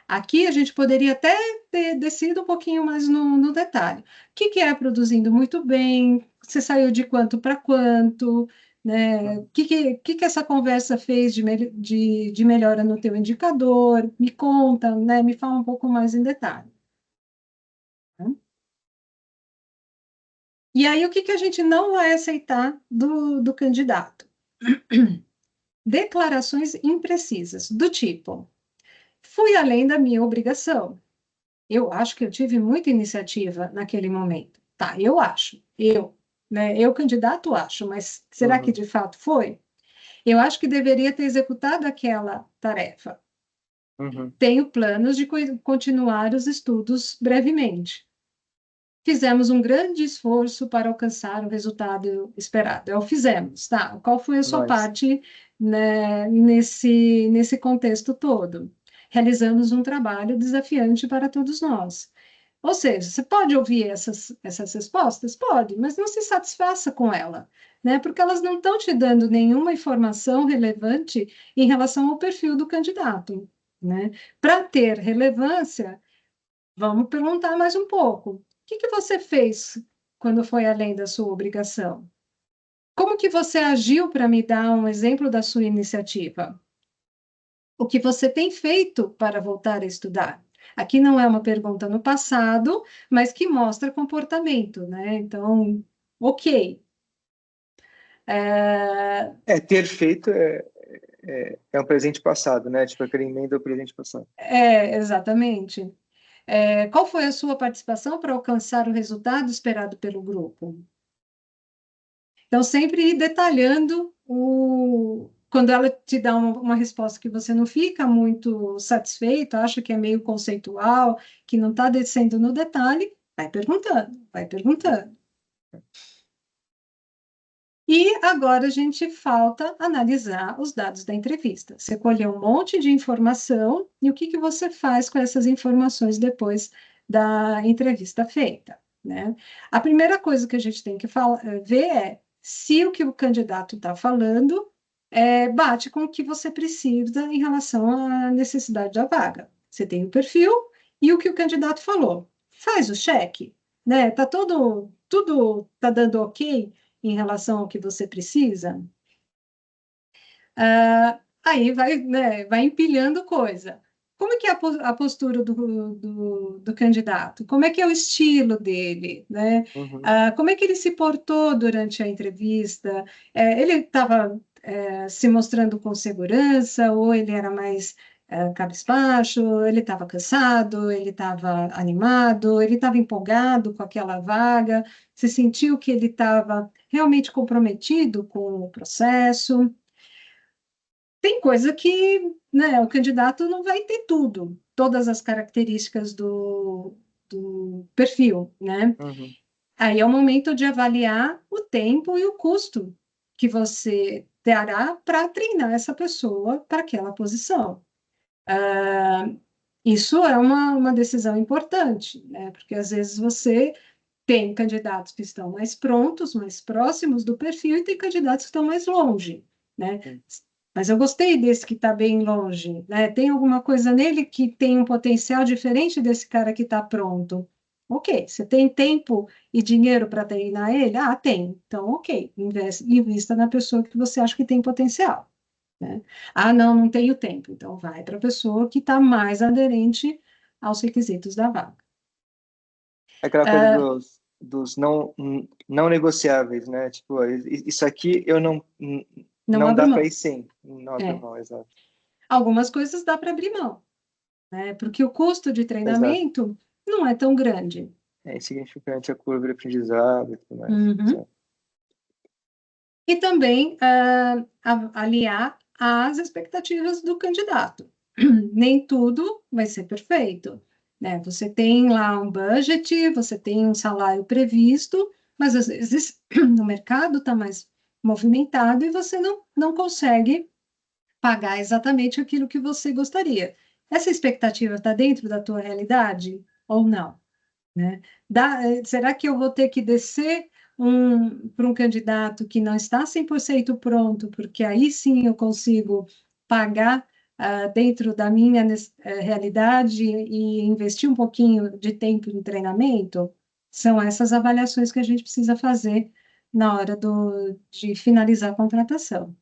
Speaker 1: Aqui a gente poderia até ter descido um pouquinho mais no detalhe. O que é produzindo muito bem? Você saiu de quanto para quanto? Né? O que essa conversa fez de melhora no teu indicador? Me conta, né? Me fala um pouco mais em detalhe. E aí, o que a gente não vai aceitar do candidato? Declarações imprecisas, do tipo: fui além da minha obrigação. Eu acho que eu tive muita iniciativa naquele momento. Tá, eu acho. Né? Eu, candidato, acho, mas será que
Speaker 2: Uhum.
Speaker 1: de fato foi? Eu acho que deveria ter executado aquela tarefa.
Speaker 2: Uhum.
Speaker 1: Tenho planos de continuar os estudos brevemente. Fizemos um grande esforço para alcançar o resultado esperado. É o fizemos, tá? Qual foi a sua
Speaker 2: Nós.
Speaker 1: parte, né, nesse contexto todo? Realizamos um trabalho desafiante para todos nós. Ou seja, você pode ouvir essas respostas? Pode, mas não se satisfaça com ela, né? Porque elas não estão te dando nenhuma informação relevante em relação ao perfil do candidato, né? Para ter relevância, vamos perguntar mais um pouco. O que você fez quando foi além da sua obrigação? Como que você agiu para me dar um exemplo da sua iniciativa? O que você tem feito para voltar a estudar? Aqui não é uma pergunta no passado, mas que mostra comportamento, né? Então, ok.
Speaker 2: Ter feito é um presente passado, né? Tipo, aquele emenda ao presente passado.
Speaker 1: Exatamente. Qual foi a sua participação para alcançar o resultado esperado pelo grupo? Então, sempre ir detalhando quando ela te dá uma resposta que você não fica muito satisfeito, acha que é meio conceitual, que não está descendo no detalhe, vai perguntando, vai perguntando. E agora a gente falta analisar os dados da entrevista. Você colheu um monte de informação e o que você faz com essas informações depois da entrevista feita, né? A primeira coisa que a gente tem que ver é se o que o candidato está falando bate com o que você precisa em relação à necessidade da vaga. Você tem o perfil e o que o candidato falou. Faz o cheque, né? Tá tudo tá dando ok em relação ao que você precisa, aí vai, né, vai empilhando coisa. Como é que é a postura do candidato? Como é que é o estilo dele, né?
Speaker 2: Uhum.
Speaker 1: Como é que ele se portou durante a entrevista? Ele estava se mostrando com segurança ou ele era mais cabisbaixo? Ele estava cansado? Ele estava animado? Ele estava empolgado com aquela vaga? Você sentiu que ele estava realmente comprometido com o processo? Tem coisa que, né, o candidato não vai ter tudo, todas as características do perfil, né?
Speaker 2: Uhum.
Speaker 1: Aí é o momento de avaliar o tempo e o custo que você terá para treinar essa pessoa para aquela posição. Isso é uma decisão importante, né? Porque às vezes você tem candidatos que estão mais prontos, mais próximos do perfil, e tem candidatos que estão mais longe, né?
Speaker 2: Sim.
Speaker 1: Mas eu gostei desse que está bem longe, né? Tem alguma coisa nele que tem um potencial diferente desse cara que está pronto. Ok, você tem tempo e dinheiro para treinar ele? Ah, tem. Então, ok, invista na pessoa que você acha que tem potencial, né? Ah, não tenho tempo. Então, vai para a pessoa que está mais aderente aos requisitos da vaga.
Speaker 2: Aquela coisa
Speaker 1: Ah,
Speaker 2: dos não negociáveis, né? Tipo, isso aqui eu
Speaker 1: não
Speaker 2: não
Speaker 1: abro
Speaker 2: dá para
Speaker 1: mão.
Speaker 2: ir sem. Não abre
Speaker 1: É.
Speaker 2: mão, exato.
Speaker 1: Algumas coisas dá para abrir mão, né? Porque o custo de
Speaker 2: Exato.
Speaker 1: treinamento não é tão grande.
Speaker 2: É insignificante a curva de aprendizado e tudo mais.
Speaker 1: Uhum.
Speaker 2: Certo.
Speaker 1: E também aliar às expectativas do candidato. Nem tudo vai ser perfeito, né? Você tem lá um budget, você tem um salário previsto, mas às vezes o mercado está mais movimentado e você não consegue pagar exatamente aquilo que você gostaria. Essa expectativa está dentro da tua realidade ou não, né? Será que eu vou ter que descer para um candidato que não está 100% pronto, porque aí sim eu consigo pagar dentro da minha realidade e investir um pouquinho de tempo em treinamento? São essas avaliações que a gente precisa fazer na hora de finalizar a contratação.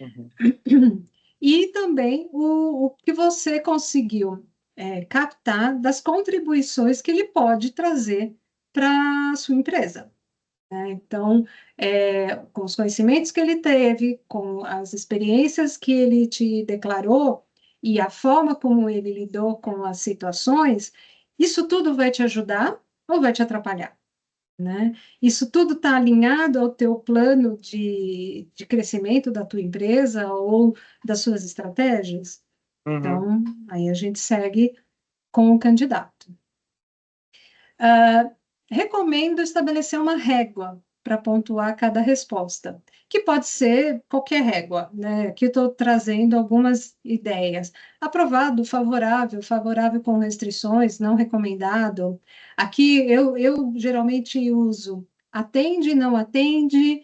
Speaker 2: Uhum.
Speaker 1: E também o que você conseguiu captar das contribuições que ele pode trazer para a sua empresa, né? Então, com os conhecimentos que ele teve, com as experiências que ele te declarou e a forma como ele lidou com as situações, isso tudo vai te ajudar ou vai te atrapalhar, né? Isso tudo está alinhado ao teu plano de crescimento da tua empresa ou das suas estratégias?
Speaker 2: Uhum.
Speaker 1: Então, aí a gente segue com o candidato. Recomendo estabelecer uma régua para pontuar cada resposta, que pode ser qualquer régua, né? Aqui estou trazendo algumas ideias. Aprovado, favorável, favorável com restrições, não recomendado. Aqui eu geralmente uso atende, não atende,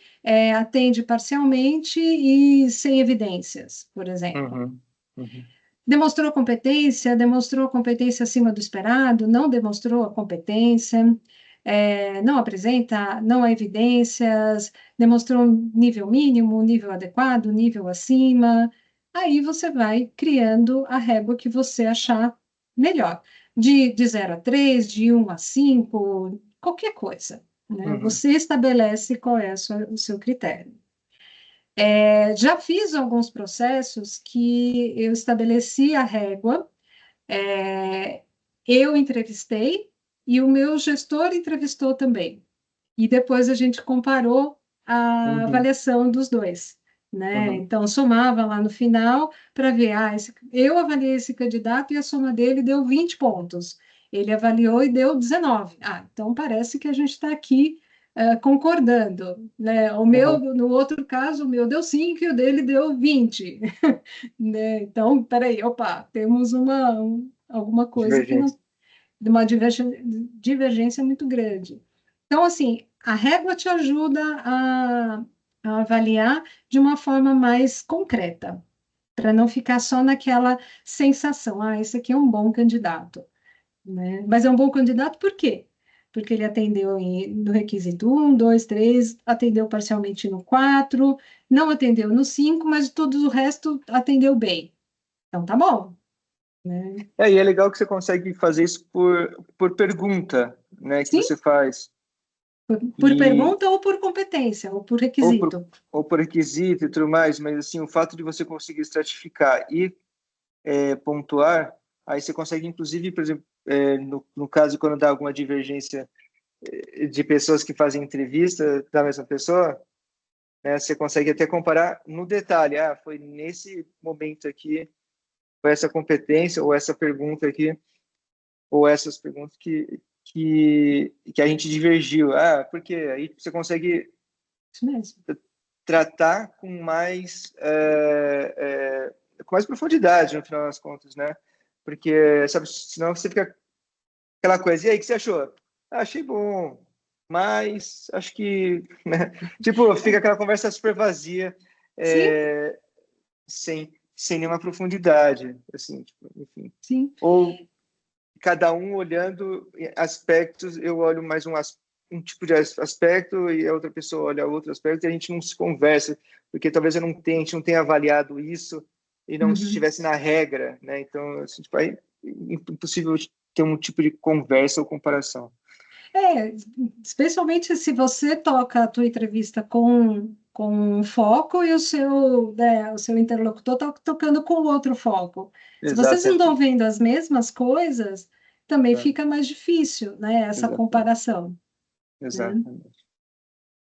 Speaker 1: atende parcialmente e sem evidências, por exemplo.
Speaker 2: Uhum. Uhum.
Speaker 1: Demonstrou competência acima do esperado, não demonstrou a competência, não apresenta, não há evidências, demonstrou um nível mínimo, um nível adequado, um nível acima. Aí você vai criando a régua que você achar melhor. De 0 a 3, de 1 a 5, qualquer coisa, né?
Speaker 2: Uhum.
Speaker 1: Você estabelece qual é o seu critério. Já fiz alguns processos que eu estabeleci a régua, eu entrevistei e o meu gestor entrevistou também. E depois a gente comparou a
Speaker 2: Uhum.
Speaker 1: avaliação dos dois, né?
Speaker 2: Uhum.
Speaker 1: Então, somava lá no final para ver, eu avaliei esse candidato e a soma dele deu 20 pontos. Ele avaliou e deu 19. Então parece que a gente está aqui concordando, né? O meu,
Speaker 2: Uhum.
Speaker 1: no outro caso, o meu deu 5 e o dele deu 20, né? Então, peraí, opa, temos alguma coisa que não,
Speaker 2: Divergência.
Speaker 1: de uma divergência muito grande. Então, assim, a régua te ajuda a avaliar de uma forma mais concreta, para não ficar só naquela sensação, esse aqui é um bom candidato, né? Mas é um bom candidato por quê? Porque ele atendeu no requisito 1, 2, 3, atendeu parcialmente no 4, não atendeu no 5, mas todo o resto atendeu bem. Então, tá bom, né?
Speaker 2: E é legal que você consegue fazer isso por pergunta, né, que
Speaker 1: Sim,
Speaker 2: você faz.
Speaker 1: por
Speaker 2: E,
Speaker 1: pergunta ou por competência, ou por
Speaker 2: ou
Speaker 1: requisito.
Speaker 2: por, ou por requisito e tudo mais, mas assim, o fato de você conseguir estratificar e pontuar, aí você consegue, inclusive, por exemplo, no caso, quando dá alguma divergência de pessoas que fazem entrevista da mesma pessoa, né, você consegue até comparar no detalhe. Foi nesse momento aqui, foi essa competência, ou essa pergunta aqui, ou essas perguntas que a gente divergiu. Porque aí você consegue
Speaker 1: Isso mesmo.
Speaker 2: tratar com mais profundidade, no final das contas, né? Porque, sabe, senão você fica aquela coisa, e aí, o que você achou? Achei bom, mas acho que, né? Tipo, fica aquela conversa super vazia,
Speaker 1: Sim,
Speaker 2: sem nenhuma profundidade, assim, tipo, enfim.
Speaker 1: sim.
Speaker 2: Ou cada um olhando aspectos, eu olho mais um tipo de aspecto e a outra pessoa olha outro aspecto e a gente não se conversa, porque talvez a gente não tenha avaliado isso e não
Speaker 1: Uhum.
Speaker 2: estivesse na regra, né? Então, assim, tipo, é impossível ter um tipo de conversa ou comparação.
Speaker 1: É, especialmente se você toca a tua entrevista com um foco e o seu interlocutor está tocando com outro foco. Se vocês
Speaker 2: Exato,
Speaker 1: não estão vendo as mesmas coisas, também
Speaker 2: é,
Speaker 1: fica mais difícil, né, essa
Speaker 2: exatamente,
Speaker 1: comparação, né?
Speaker 2: exatamente.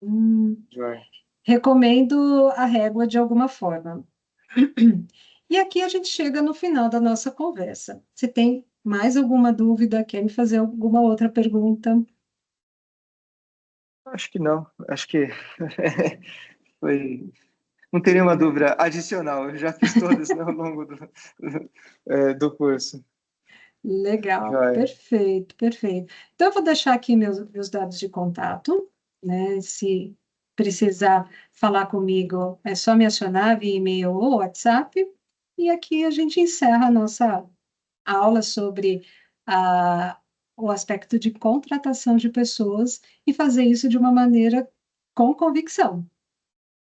Speaker 1: Hum,
Speaker 2: Joia.
Speaker 1: recomendo a régua de alguma forma. E aqui a gente chega no final da nossa conversa. Você tem mais alguma dúvida? Quer me fazer alguma outra pergunta?
Speaker 2: Acho que não. Acho que foi. Não teria uma dúvida adicional. Eu já fiz todas, né, ao longo do curso.
Speaker 1: Legal,
Speaker 2: Joia.
Speaker 1: perfeito, perfeito. Então, eu vou deixar aqui meus dados de contato, né? Se precisar falar comigo, é só me acionar via e-mail ou WhatsApp. E aqui a gente encerra a nossa aula sobre a, o aspecto de contratação de pessoas e fazer isso de uma maneira com convicção.